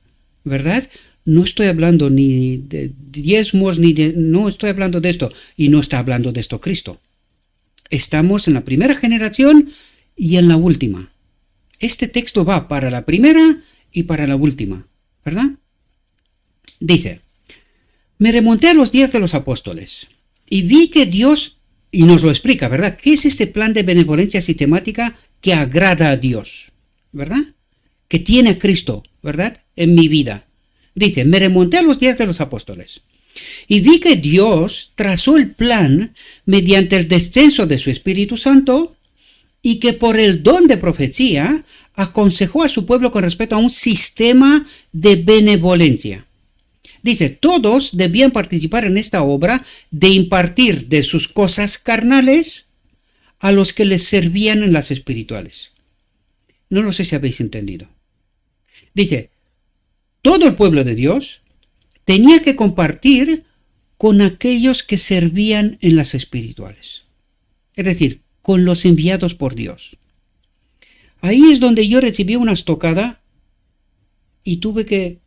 ¿verdad? No estoy hablando ni de diezmos, no estoy hablando de esto, y no está hablando de esto Cristo. Estamos en la primera generación y en la última. Este texto va para la primera y para la última, ¿verdad? Dice, me remonté a los días de los apóstoles y vi que Dios, y nos lo explica, ¿verdad? ¿Qué es este plan de benevolencia sistemática que agrada a Dios, ¿verdad? Que tiene a Cristo, ¿verdad? En mi vida. Dice, me remonté a los días de los apóstoles y vi que Dios trazó el plan mediante el descenso de su Espíritu Santo y que por el don de profecía aconsejó a su pueblo con respecto a un sistema de benevolencia. Dice, todos debían participar en esta obra de impartir de sus cosas carnales a los que les servían en las espirituales. No lo sé si habéis entendido. Dice, todo el pueblo de Dios tenía que compartir con aquellos que servían en las espirituales. Es decir, con los enviados por Dios. Ahí es donde yo recibí una estocada y tuve que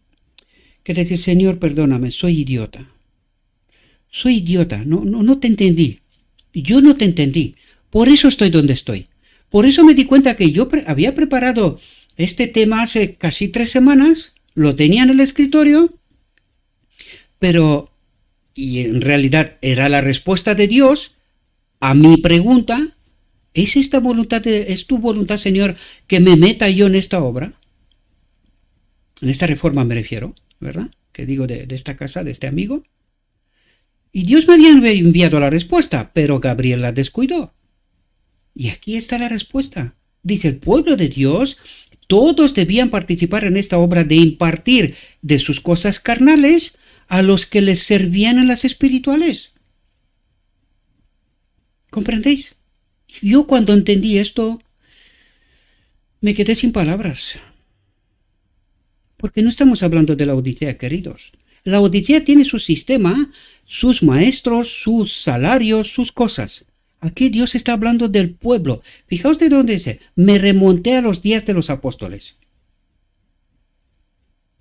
decir, Señor, perdóname, soy idiota. Soy idiota, no te entendí. Yo no te entendí. Por eso estoy donde estoy. Por eso me di cuenta que yo había preparado este tema hace casi 3 semanas, lo tenía en el escritorio, pero, y en realidad era la respuesta de Dios a mi pregunta, ¿es tu voluntad, Señor, que me meta yo en esta obra? En esta reforma me refiero, ¿verdad? Que digo de esta casa, de este amigo. Y Dios me había enviado la respuesta, pero Gabriel la descuidó. Y aquí está la respuesta. Dice, el pueblo de Dios, todos debían participar en esta obra de impartir de sus cosas carnales a los que les servían en las espirituales. ¿Comprendéis? Yo cuando entendí esto, me quedé sin palabras. Porque no estamos hablando de la Odisea, queridos. La Odisea tiene su sistema, sus maestros, sus salarios, sus cosas. Aquí Dios está hablando del pueblo. Fijaos de dónde dice, me remonté a los días de los apóstoles.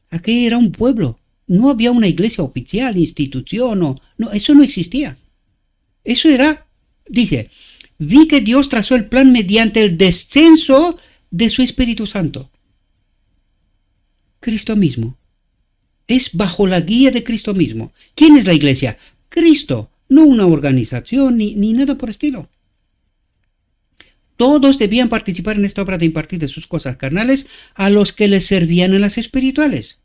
Aquí era un pueblo. No había una iglesia oficial, institución, no, eso no existía. Eso era, dice, vi que Dios trazó el plan mediante el descenso de su Espíritu Santo. Cristo mismo. Es bajo la guía de Cristo mismo. ¿Quién es la iglesia? Cristo, no una organización ni nada por el estilo. Todos debían participar en esta obra de impartir de sus cosas carnales a los que les servían en las espirituales.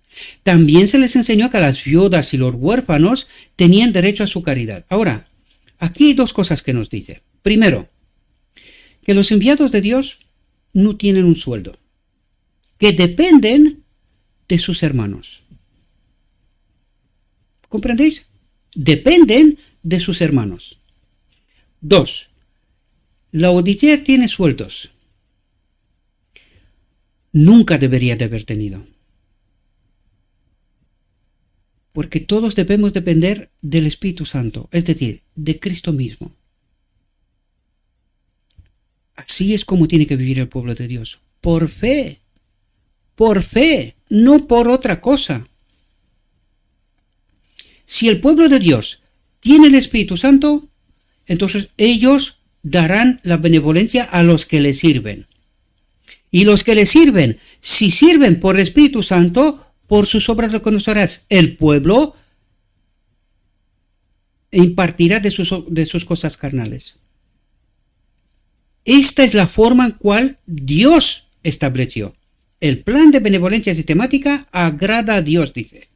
También se les enseñó que a las viudas y los huérfanos tenían derecho a su caridad. Ahora, aquí hay 2 cosas que nos dice. Primero, que los enviados de Dios no tienen un sueldo, que dependen de sus hermanos. ¿Comprendéis? dependen de sus hermanos. 2. Laodicea tiene sueldos. Nunca debería de haber tenido. Porque todos debemos depender del Espíritu Santo, es decir, de Cristo mismo. Así es como tiene que vivir el pueblo de Dios, por fe, no por otra cosa. Si el pueblo de Dios tiene el Espíritu Santo, entonces ellos darán la benevolencia a los que les sirven. Y los que les sirven, si sirven por el Espíritu Santo, por sus obras lo conocerás. El pueblo impartirá de sus cosas carnales. Esta es la forma en cual Dios estableció. El plan de benevolencia sistemática agrada a Dios, dice.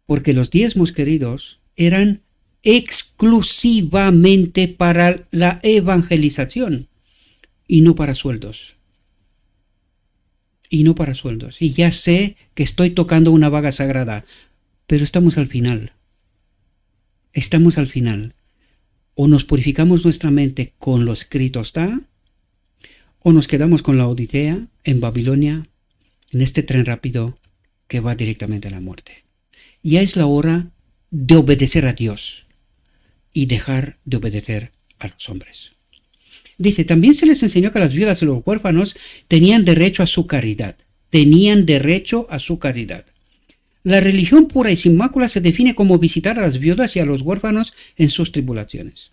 Porque los diezmos, queridos, eran exclusivamente para la evangelización y no para sueldos. Y ya sé que estoy tocando una vaga sagrada, pero estamos al final. O nos purificamos nuestra mente con lo escrito está, o nos quedamos con la Laodicea en Babilonia, en este tren rápido que va directamente a la muerte. Ya es la hora de obedecer a Dios y dejar de obedecer a los hombres. Dice, también se les enseñó que las viudas y los huérfanos tenían derecho a su caridad. La religión pura y sin mácula se define como visitar a las viudas y a los huérfanos en sus tribulaciones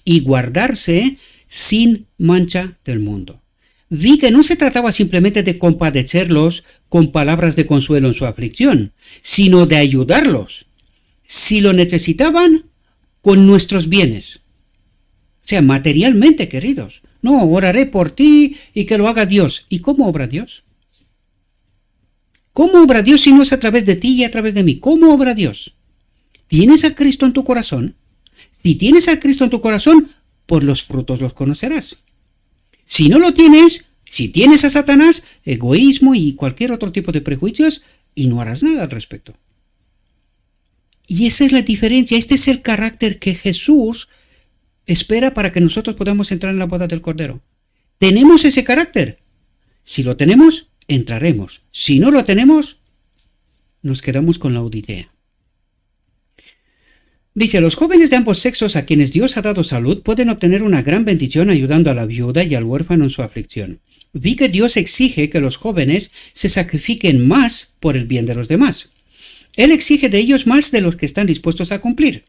y guardarse sin mancha del mundo. Vi que no se trataba simplemente de compadecerlos con palabras de consuelo en su aflicción, sino de ayudarlos, si lo necesitaban, con nuestros bienes. O sea, materialmente, queridos. No, oraré por ti y que lo haga Dios. ¿Y cómo obra Dios? ¿Cómo obra Dios si no es a través de ti y a través de mí? ¿Cómo obra Dios? ¿Tienes a Cristo en tu corazón? Si tienes a Cristo en tu corazón, por los frutos los conocerás. Si no lo tienes, si tienes a Satanás, egoísmo y cualquier otro tipo de prejuicios, y no harás nada al respecto. Y esa es la diferencia. Este es el carácter que Jesús espera para que nosotros podamos entrar en la boda del Cordero. ¿Tenemos ese carácter? Si lo tenemos, entraremos. Si no lo tenemos, nos quedamos con la Laodicea. Dice, los jóvenes de ambos sexos a quienes Dios ha dado salud pueden obtener una gran bendición ayudando a la viuda y al huérfano en su aflicción. Vi que Dios exige que los jóvenes se sacrifiquen más por el bien de los demás. Él exige de ellos más de los que están dispuestos a cumplir.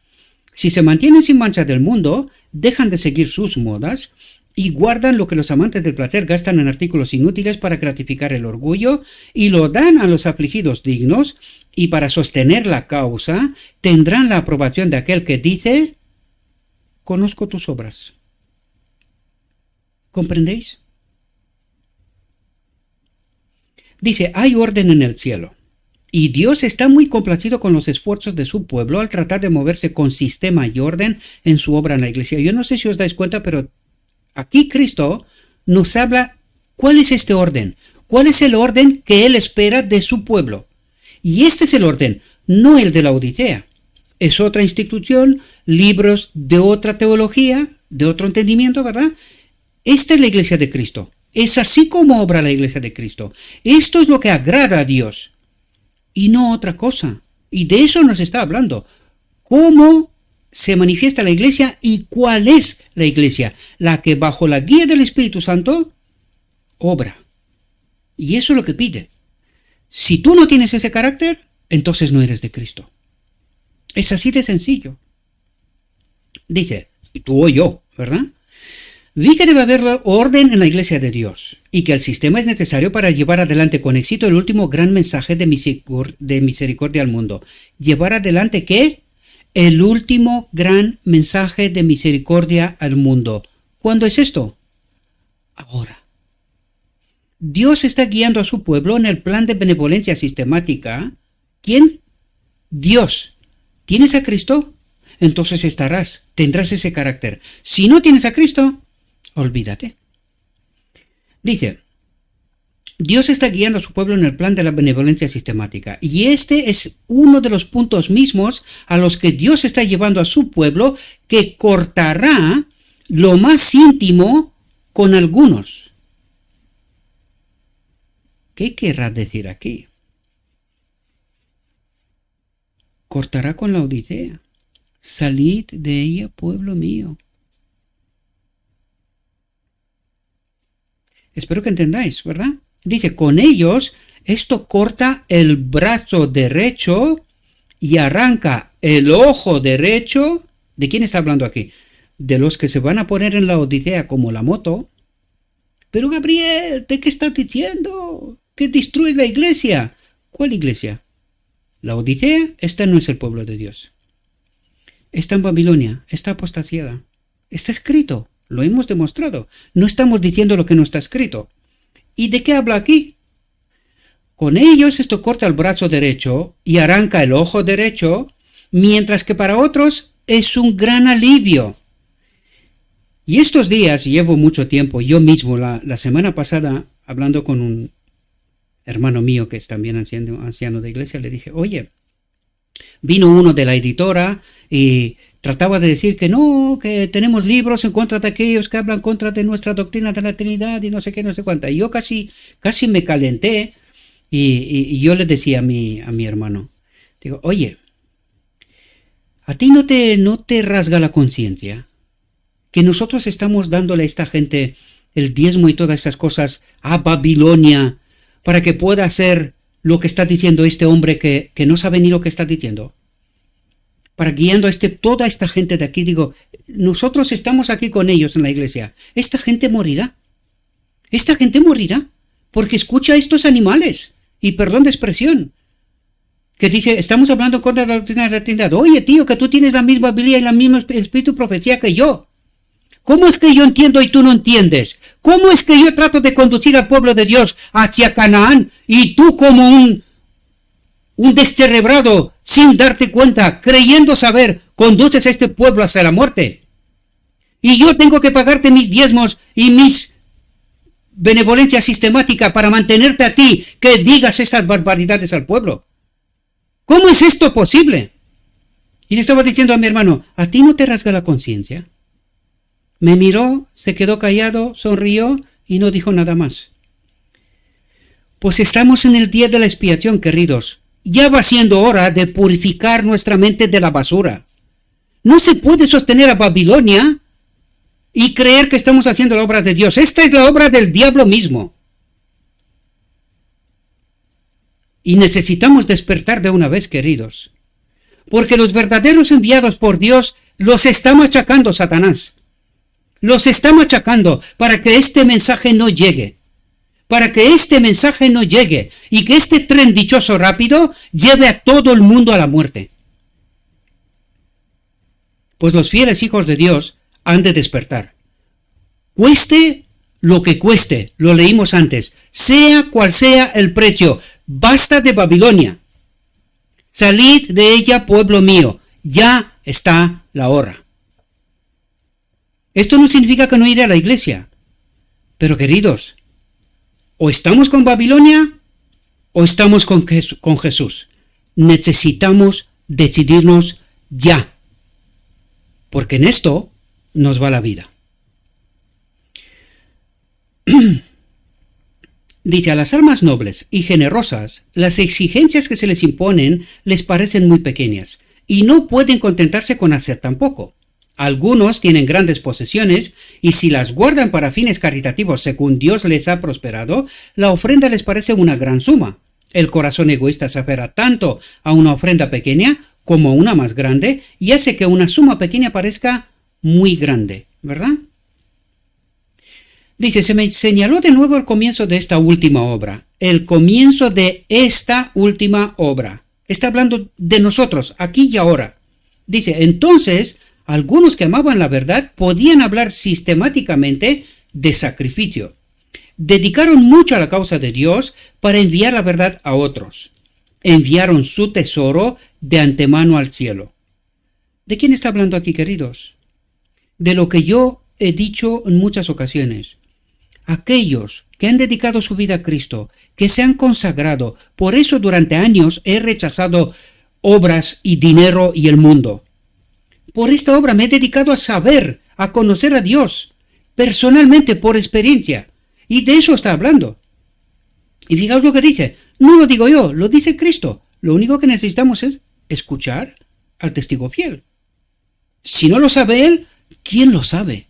Si se mantienen sin mancha del mundo, dejan de seguir sus modas y guardan lo que los amantes del placer gastan en artículos inútiles para gratificar el orgullo y lo dan a los afligidos dignos, y para sostener la causa tendrán la aprobación de aquel que dice, conozco tus obras. ¿Comprendéis? Dice, hay orden en el cielo. Y Dios está muy complacido con los esfuerzos de su pueblo al tratar de moverse con sistema y orden en su obra en la iglesia. Yo no sé si os dais cuenta, pero aquí Cristo nos habla cuál es este orden, cuál es el orden que Él espera de su pueblo. Y este es el orden, no el de la Laodicea. Es otra institución, libros de otra teología, de otro entendimiento, ¿verdad? Esta es la iglesia de Cristo. Es así como obra la iglesia de Cristo. Esto es lo que agrada a Dios. Y no otra cosa. Y de eso nos está hablando. ¿Cómo se manifiesta la iglesia y cuál es la iglesia? La que bajo la guía del Espíritu Santo obra. Y eso es lo que pide. Si tú no tienes ese carácter, entonces no eres de Cristo. Es así de sencillo. Dice, tú o yo, ¿verdad? Vi que debe haber orden en la iglesia de Dios y que el sistema es necesario para llevar adelante con éxito el último gran mensaje de misericordia al mundo. ¿Llevar adelante qué? El último gran mensaje de misericordia al mundo. ¿Cuándo es esto? Ahora. Dios está guiando a su pueblo en el plan de benevolencia sistemática. ¿Quién? Dios. ¿Tienes a Cristo? Entonces tendrás ese carácter. Si no tienes a Cristo, olvídate. Dice, Dios está guiando a su pueblo en el plan de la benevolencia sistemática. Y este es uno de los puntos mismos a los que Dios está llevando a su pueblo, que cortará lo más íntimo con algunos. ¿Qué querrá decir aquí? Cortará con la Odisea. Salid de ella, pueblo mío. Espero que entendáis, ¿verdad? Dice, con ellos esto corta el brazo derecho y arranca el ojo derecho. ¿De quién está hablando aquí? De los que se van a poner en la Odisea como la moto. Pero Gabriel, ¿de qué estás diciendo? ¿Que destruye la iglesia? ¿Cuál iglesia? La Odisea, esta no es el pueblo de Dios. Está en Babilonia, está apostasiada. Está escrito, lo hemos demostrado. No estamos diciendo lo que no está escrito. ¿Y de qué habla aquí? Con ellos esto corta el brazo derecho y arranca el ojo derecho, mientras que para otros es un gran alivio. Y estos días llevo mucho tiempo, yo mismo, la semana pasada, hablando con un hermano mío que es también anciano de iglesia, le dije, oye, vino uno de la editora y trataba de decir que no, que tenemos libros en contra de aquellos que hablan contra de nuestra doctrina de la Trinidad y no sé qué, no sé cuánta. Y yo casi me calenté y yo le decía a mi hermano, digo, oye, ¿a ti no te rasga la conciencia que nosotros estamos dándole a esta gente el diezmo y todas esas cosas a Babilonia para que pueda hacer lo que está diciendo este hombre que no sabe ni lo que está diciendo? Para guiando a toda esta gente de aquí, digo, nosotros estamos aquí con ellos en la iglesia. Esta gente morirá. Esta gente morirá porque escucha a estos animales. Y perdón de expresión. Que dice, estamos hablando contra la doctrina de la Trinidad. Oye, tío, que tú tienes la misma Biblia y la misma espíritu profecía que yo. ¿Cómo es que yo entiendo y tú no entiendes? ¿Cómo es que yo trato de conducir al pueblo de Dios hacia Canaán y tú como un descerebrado, sin darte cuenta, creyendo saber, conduces a este pueblo hacia la muerte? Y yo tengo que pagarte mis diezmos y mis benevolencia sistemática para mantenerte a ti, que digas esas barbaridades al pueblo. ¿Cómo es esto posible? Y le estaba diciendo a mi hermano, ¿a ti no te rasga la conciencia? Me miró, se quedó callado, sonrió y no dijo nada más. Pues estamos en el día de la expiación, queridos. Ya va siendo hora de purificar nuestra mente de la basura. No se puede sostener a Babilonia y creer que estamos haciendo la obra de Dios. Esta es la obra del diablo mismo. Y necesitamos despertar de una vez, queridos. Porque los verdaderos enviados por Dios los está machacando Satanás. Los está machacando para que este mensaje no llegue. Para que este mensaje no llegue y que este tren dichoso rápido lleve a todo el mundo a la muerte. Pues los fieles hijos de Dios han de despertar. Cueste lo que cueste, lo leímos antes, sea cual sea el precio, basta de Babilonia. Salid de ella, pueblo mío, ya está la hora. Esto no significa que no iré a la iglesia, pero queridos, o estamos con Babilonia o estamos con Jesús. Necesitamos decidirnos ya, porque en esto nos va la vida. Dice, a las almas nobles y generosas, las exigencias que se les imponen les parecen muy pequeñas y no pueden contentarse con hacer tan poco. Algunos tienen grandes posesiones y si las guardan para fines caritativos según Dios les ha prosperado, la ofrenda les parece una gran suma. El corazón egoísta se aferra tanto a una ofrenda pequeña como a una más grande y hace que una suma pequeña parezca muy grande, ¿verdad? Dice, se me señaló de nuevo el comienzo de esta última obra. El comienzo de esta última obra. Está hablando de nosotros, aquí y ahora. Dice, entonces, algunos que amaban la verdad podían hablar sistemáticamente de sacrificio. Dedicaron mucho a la causa de Dios para enviar la verdad a otros. Enviaron su tesoro de antemano al cielo. ¿De quién está hablando aquí, queridos? De lo que yo he dicho en muchas ocasiones. Aquellos que han dedicado su vida a Cristo, que se han consagrado. Por eso durante años he rechazado obras y dinero y el mundo. Por esta obra me he dedicado a saber, a conocer a Dios, personalmente, por experiencia. Y de eso está hablando. Y fijaos lo que dice. No lo digo yo, lo dice Cristo. Lo único que necesitamos es escuchar al testigo fiel. Si no lo sabe él, ¿quién lo sabe?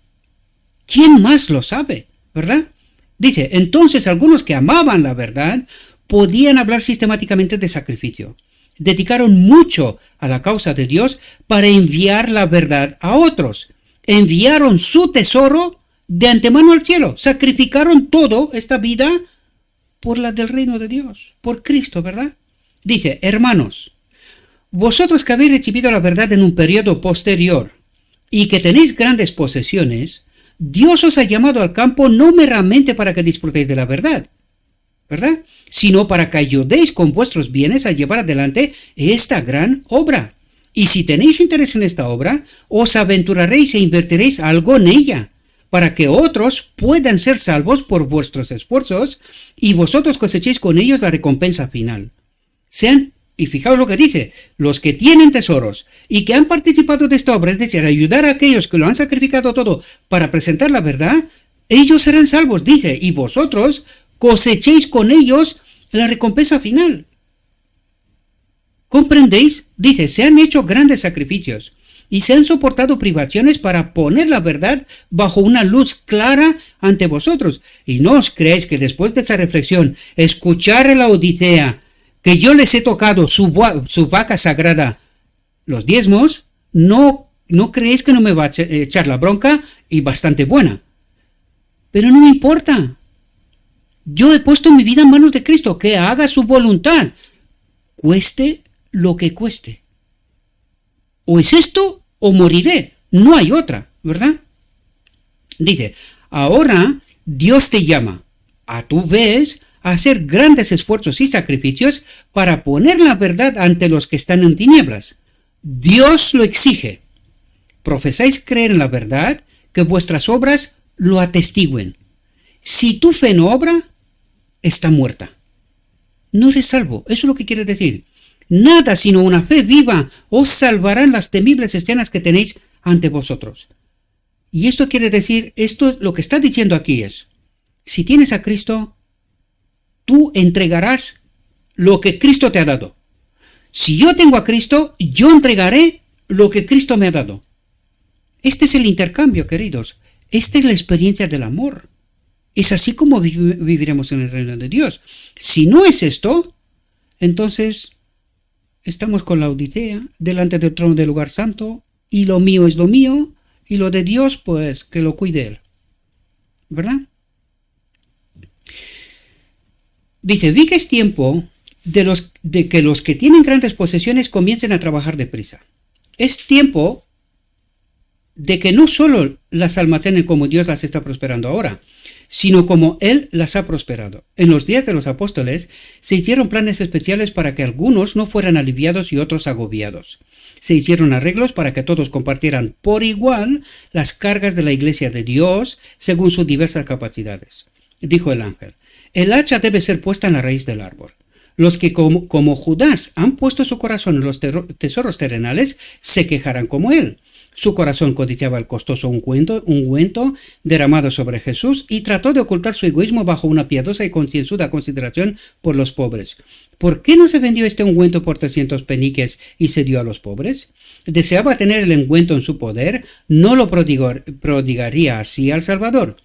¿Quién más lo sabe? ¿Verdad? Dice, entonces algunos que amaban la verdad podían hablar sistemáticamente de sacrificio. Dedicaron mucho a la causa de Dios para enviar la verdad a otros. Enviaron su tesoro de antemano al cielo. Sacrificaron todo esta vida por la del reino de Dios, por Cristo, ¿verdad? Dice, hermanos, vosotros que habéis recibido la verdad en un periodo posterior y que tenéis grandes posesiones, Dios os ha llamado al campo no meramente para que disfrutéis de la verdad, ¿verdad? Sino para que ayudéis con vuestros bienes a llevar adelante esta gran obra. Y si tenéis interés en esta obra, os aventuraréis e invertiréis algo en ella, para que otros puedan ser salvos por vuestros esfuerzos y vosotros cosechéis con ellos la recompensa final. Y fijaos lo que dice, los que tienen tesoros y que han participado de esta obra, es decir, ayudar a aquellos que lo han sacrificado todo para presentar la verdad, ellos serán salvos, dice, y vosotros cosechéis con ellos la recompensa final. ¿Comprendéis? Dice, se han hecho grandes sacrificios y se han soportado privaciones para poner la verdad bajo una luz clara ante vosotros. Y no os creáis que después de esa reflexión, escuchar a la Odisea, que yo les he tocado su vaca sagrada, los diezmos, no creéis que no me va a echar la bronca, y bastante buena. Pero no me importa. Yo he puesto mi vida en manos de Cristo, que haga su voluntad, cueste lo que cueste. O es esto o moriré, no hay otra, ¿verdad? Dice, ahora Dios te llama, a tu vez, a hacer grandes esfuerzos y sacrificios para poner la verdad ante los que están en tinieblas. Dios lo exige. Profesáis creer en la verdad, que vuestras obras lo atestiguen. Si tu fe no obra, está muerta. No eres salvo, eso es lo que quiere decir. Nada sino una fe viva os salvarán las temibles escenas que tenéis ante vosotros. Y esto quiere decir, lo que está diciendo aquí es, si tienes a Cristo, tú entregarás lo que Cristo te ha dado. Si yo tengo a Cristo, yo entregaré lo que Cristo me ha dado. Este es el intercambio, queridos. Esta es la experiencia del amor. Es así como viviremos en el reino de Dios. Si no es esto, entonces estamos con la Odisea, delante del trono del lugar santo, y lo mío es lo mío, y lo de Dios, pues, que lo cuide Él. ¿Verdad? Dice, vi que es tiempo de que los que tienen grandes posesiones comiencen a trabajar deprisa. Es tiempo de que no solo las almacenen como Dios las está prosperando ahora, sino como Él las ha prosperado. En los días de los apóstoles se hicieron planes especiales para que algunos no fueran aliviados y otros agobiados. Se hicieron arreglos para que todos compartieran por igual las cargas de la iglesia de Dios según sus diversas capacidades. Dijo el ángel, el hacha debe ser puesta en la raíz del árbol. Los que como Judas han puesto su corazón en los tesoros terrenales se quejarán como él. Su corazón codiciaba el costoso ungüento derramado sobre Jesús y trató de ocultar su egoísmo bajo una piadosa y concienzuda consideración por los pobres. ¿Por qué no se vendió este ungüento por 300 peniques y se dio a los pobres? Deseaba tener el ungüento en su poder, no lo prodigaría así al Salvador.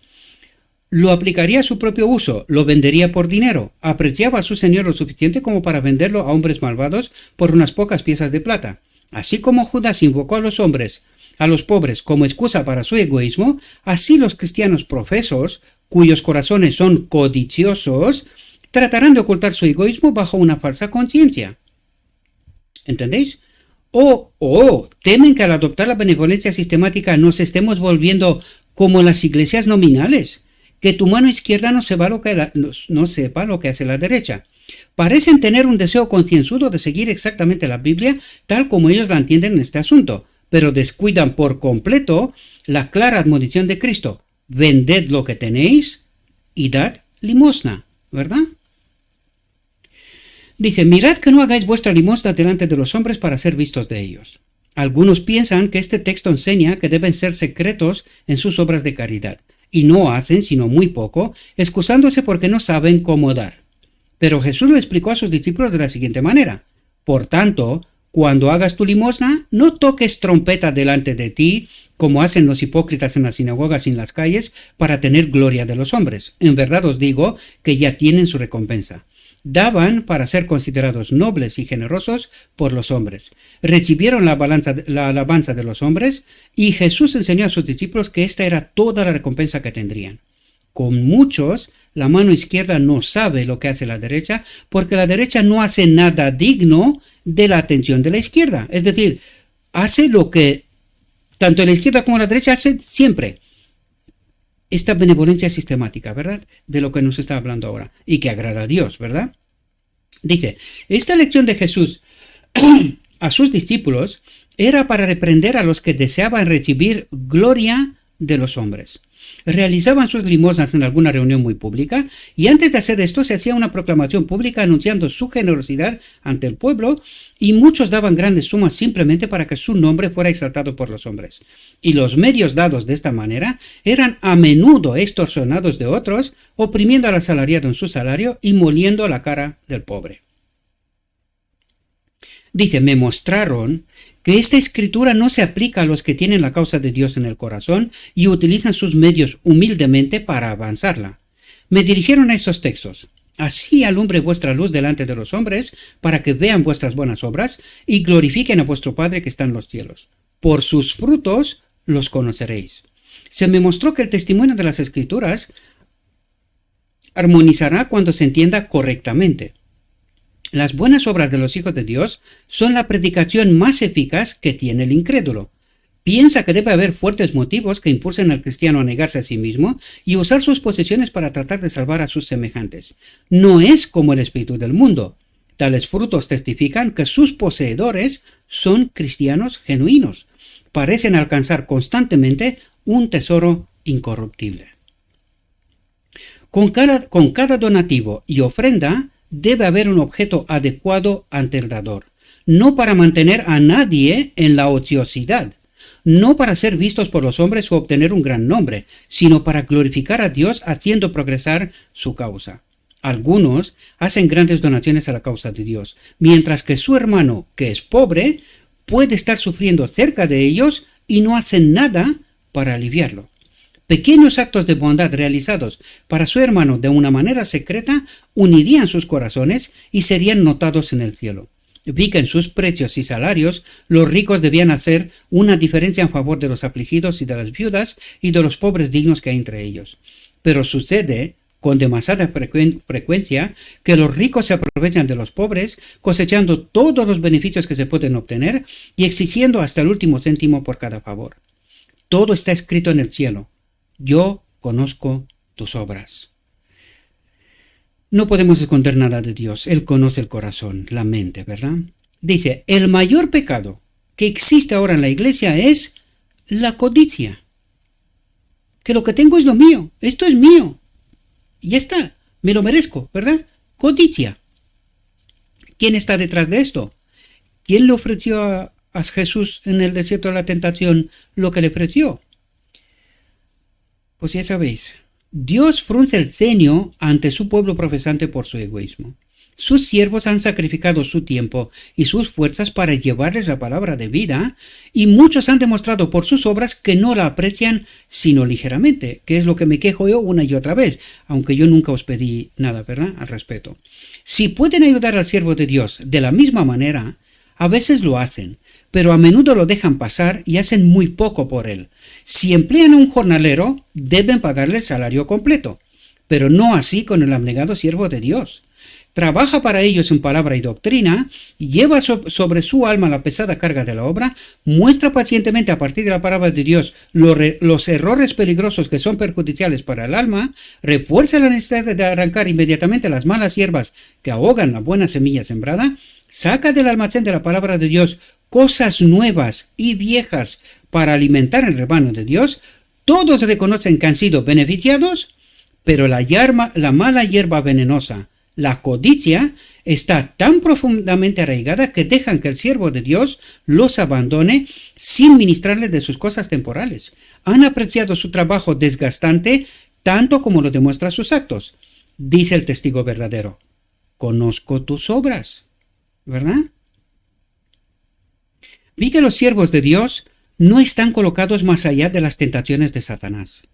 Lo aplicaría a su propio uso, lo vendería por dinero, apreciaba a su señor lo suficiente como para venderlo a hombres malvados por unas pocas piezas de plata. Así como Judas invocó a los pobres como excusa para su egoísmo, así los cristianos profesos, cuyos corazones son codiciosos, tratarán de ocultar su egoísmo bajo una falsa conciencia. ¿Entendéis? O temen que al adoptar la benevolencia sistemática nos estemos volviendo como las iglesias nominales, que tu mano izquierda no sepa lo que hace la derecha. Parecen tener un deseo concienzudo de seguir exactamente la Biblia tal como ellos la entienden en este asunto, pero descuidan por completo la clara admonición de Cristo. Vended lo que tenéis y dad limosna, ¿verdad? Dice, mirad que no hagáis vuestra limosna delante de los hombres para ser vistos de ellos. Algunos piensan que este texto enseña que deben ser secretos en sus obras de caridad, y no hacen sino muy poco, excusándose porque no saben cómo dar. Pero Jesús lo explicó a sus discípulos de la siguiente manera: por tanto, cuando hagas tu limosna, no toques trompeta delante de ti, como hacen los hipócritas en las sinagogas y en las calles, para tener gloria de los hombres. En verdad os digo que ya tienen su recompensa. Daban para ser considerados nobles y generosos por los hombres. Recibieron la alabanza de los hombres, y Jesús enseñó a sus discípulos que esta era toda la recompensa que tendrían. Con muchos, la mano izquierda no sabe lo que hace la derecha, porque la derecha no hace nada digno de la atención de la izquierda. Es decir, hace lo que tanto la izquierda como la derecha hace siempre. Esta benevolencia sistemática, ¿verdad? De lo que nos está hablando ahora, y que agrada a Dios, ¿verdad? Dice, esta lección de Jesús a sus discípulos era para reprender a los que deseaban recibir gloria de los hombres. Realizaban sus limosnas en alguna reunión muy pública, y antes de hacer esto se hacía una proclamación pública anunciando su generosidad ante el pueblo, y muchos daban grandes sumas simplemente para que su nombre fuera exaltado por los hombres. Y los medios dados de esta manera eran a menudo extorsionados de otros, oprimiendo al asalariado en su salario y moliendo la cara del pobre. Dice, me mostraron que esta escritura no se aplica a los que tienen la causa de Dios en el corazón y utilizan sus medios humildemente para avanzarla. Me dirigieron a estos textos. Así alumbre vuestra luz delante de los hombres, para que vean vuestras buenas obras y glorifiquen a vuestro Padre que está en los cielos. Por sus frutos los conoceréis. Se me mostró que el testimonio de las Escrituras armonizará cuando se entienda correctamente. Las buenas obras de los hijos de Dios son la predicación más eficaz que tiene el incrédulo. Piensa que debe haber fuertes motivos que impulsen al cristiano a negarse a sí mismo y usar sus posesiones para tratar de salvar a sus semejantes. No es como el espíritu del mundo. Tales frutos testifican que sus poseedores son cristianos genuinos. Parecen alcanzar constantemente un tesoro incorruptible. Con cada donativo y ofrenda debe haber un objeto adecuado ante el dador, no para mantener a nadie en la ociosidad, no para ser vistos por los hombres o obtener un gran nombre, sino para glorificar a Dios haciendo progresar su causa. Algunos hacen grandes donaciones a la causa de Dios, mientras que su hermano, que es pobre, puede estar sufriendo cerca de ellos y no hacen nada para aliviarlo. Pequeños actos de bondad realizados para su hermano de una manera secreta unirían sus corazones y serían notados en el cielo. Vi que en sus precios y salarios los ricos debían hacer una diferencia en favor de los afligidos y de las viudas y de los pobres dignos que hay entre ellos. Pero sucede con demasiada frecuencia que los ricos se aprovechan de los pobres, cosechando todos los beneficios que se pueden obtener y exigiendo hasta el último céntimo por cada favor. Todo está escrito en el cielo. Yo conozco tus obras. No podemos esconder nada de Dios. Él conoce el corazón, la mente, ¿verdad? Dice, el mayor pecado que existe ahora en la iglesia es la codicia. Que lo que tengo es lo mío. Esto es mío. Y ya está. Me lo merezco, ¿verdad? Codicia. ¿Quién está detrás de esto? ¿Quién le ofreció a Jesús en el desierto de la tentación lo que le ofreció? Pues ya sabéis, Dios frunce el ceño ante su pueblo profesante por su egoísmo. Sus siervos han sacrificado su tiempo y sus fuerzas para llevarles la palabra de vida, y muchos han demostrado por sus obras que no la aprecian sino ligeramente, que es lo que me quejo yo una y otra vez, aunque yo nunca os pedí nada, ¿verdad?, al respecto. Si pueden ayudar al siervo de Dios de la misma manera, a veces lo hacen, pero a menudo lo dejan pasar y hacen muy poco por él. Si emplean a un jornalero, deben pagarle el salario completo, pero no así con el abnegado siervo de Dios. Trabaja para ellos en palabra y doctrina, lleva sobre su alma la pesada carga de la obra, muestra pacientemente a partir de la palabra de Dios los errores peligrosos que son perjudiciales para el alma, refuerza la necesidad de arrancar inmediatamente las malas hierbas que ahogan la buena semilla sembrada, saca del almacén de la palabra de Dios cosas nuevas y viejas para alimentar el rebaño de Dios. Todos reconocen que han sido beneficiados, Pero la mala hierba venenosa, la codicia, está tan profundamente arraigada que dejan que el siervo de Dios los abandone sin ministrarles de sus cosas temporales. Han apreciado su trabajo desgastante tanto como lo demuestran sus actos. Dice el testigo verdadero: conozco tus obras, ¿verdad? Vi que los siervos de Dios no están colocados más allá de las tentaciones de Satanás.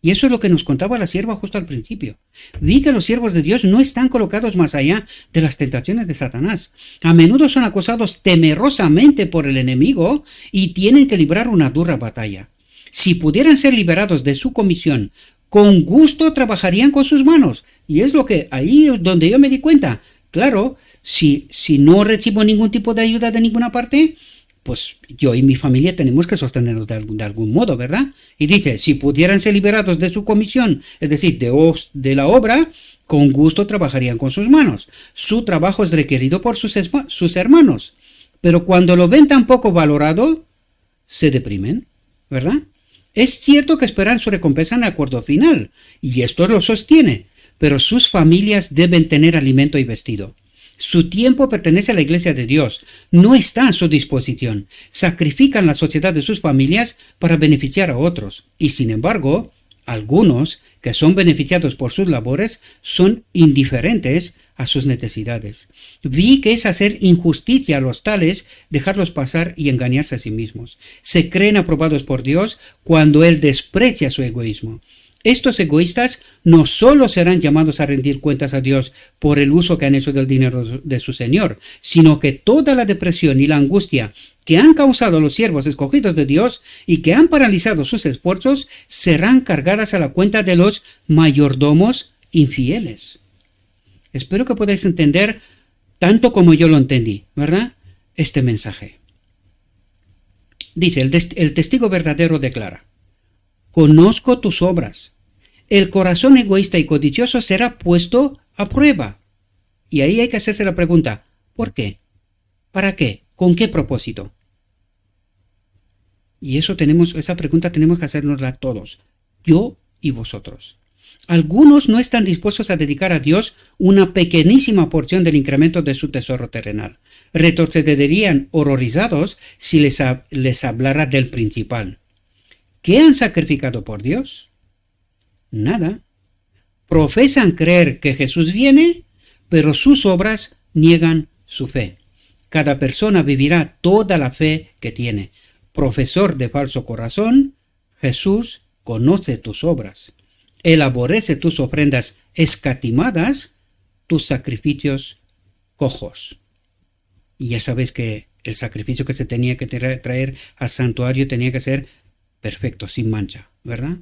Y eso es lo que nos contaba la sierva justo al principio. Vi que los siervos de Dios no están colocados más allá de las tentaciones de Satanás. A menudo son acosados temerosamente por el enemigo y tienen que librar una dura batalla. Si pudieran ser liberados de su comisión, con gusto trabajarían con sus manos. Y es lo que ahí donde yo me di cuenta. Claro, si no recibo ningún tipo de ayuda de ninguna parte, pues yo y mi familia tenemos que sostenernos de algún modo, ¿verdad? Y dice, si pudieran ser liberados de su comisión, es decir, de la obra, con gusto trabajarían con sus manos. Su trabajo es requerido por sus hermanos. Pero cuando lo ven tan poco valorado, se deprimen, ¿verdad? Es cierto que esperan su recompensa en el acuerdo final, y esto lo sostiene, pero sus familias deben tener alimento y vestido. Su tiempo pertenece a la Iglesia de Dios, no está a su disposición. Sacrifican la sociedad de sus familias para beneficiar a otros. Y sin embargo, algunos que son beneficiados por sus labores son indiferentes a sus necesidades. Vi que es hacer injusticia a los tales dejarlos pasar y engañarse a sí mismos. Se creen aprobados por Dios cuando Él desprecia su egoísmo. Estos egoístas no solo serán llamados a rendir cuentas a Dios por el uso que han hecho del dinero de su Señor, sino que toda la depresión y la angustia que han causado los siervos escogidos de Dios y que han paralizado sus esfuerzos serán cargadas a la cuenta de los mayordomos infieles. Espero que podáis entender, tanto como yo lo entendí, ¿verdad?, este mensaje. Dice, el testigo verdadero declara: conozco tus obras. El corazón egoísta y codicioso será puesto a prueba. Y ahí hay que hacerse la pregunta: ¿por qué? ¿Para qué? ¿Con qué propósito? Y esa pregunta tenemos que hacernosla todos, yo y vosotros. Algunos no están dispuestos a dedicar a Dios una pequeñísima porción del incremento de su tesoro terrenal. Retrocederían horrorizados si les hablara del principal. ¿Qué han sacrificado por Dios? Nada. Profesan creer que Jesús viene, pero sus obras niegan su fe. Cada persona vivirá toda la fe que tiene. Profesor de falso corazón, Jesús conoce tus obras. Él aborrece tus ofrendas escatimadas, tus sacrificios cojos. Y ya sabéis que el sacrificio que se tenía que traer al santuario tenía que ser perfecto, sin mancha, ¿verdad?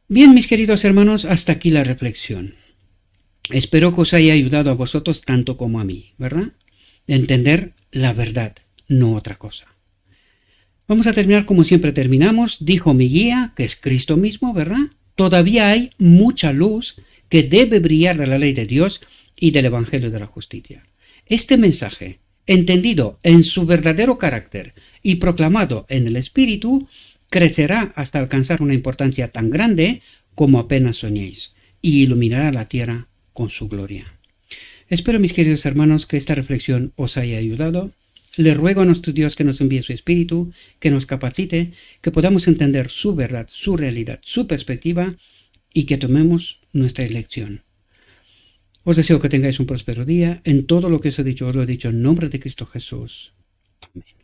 Bien, mis queridos hermanos, hasta aquí la reflexión. Espero que os haya ayudado a vosotros tanto como a mí, ¿verdad? De entender la verdad, no otra cosa. Vamos a terminar como siempre terminamos. Dijo mi guía, que es Cristo mismo, ¿verdad? Todavía hay mucha luz que debe brillar de la ley de Dios y del Evangelio de la justicia. Este mensaje, entendido en su verdadero carácter y proclamado en el Espíritu, crecerá hasta alcanzar una importancia tan grande como apenas soñéis, y iluminará la tierra con su gloria. Espero, mis queridos hermanos, que esta reflexión os haya ayudado. Le ruego a nuestro Dios que nos envíe su Espíritu, que nos capacite, que podamos entender su verdad, su realidad, su perspectiva, y que tomemos nuestra elección. Os deseo que tengáis un próspero día. En todo lo que os he dicho en nombre de Cristo Jesús. Amén.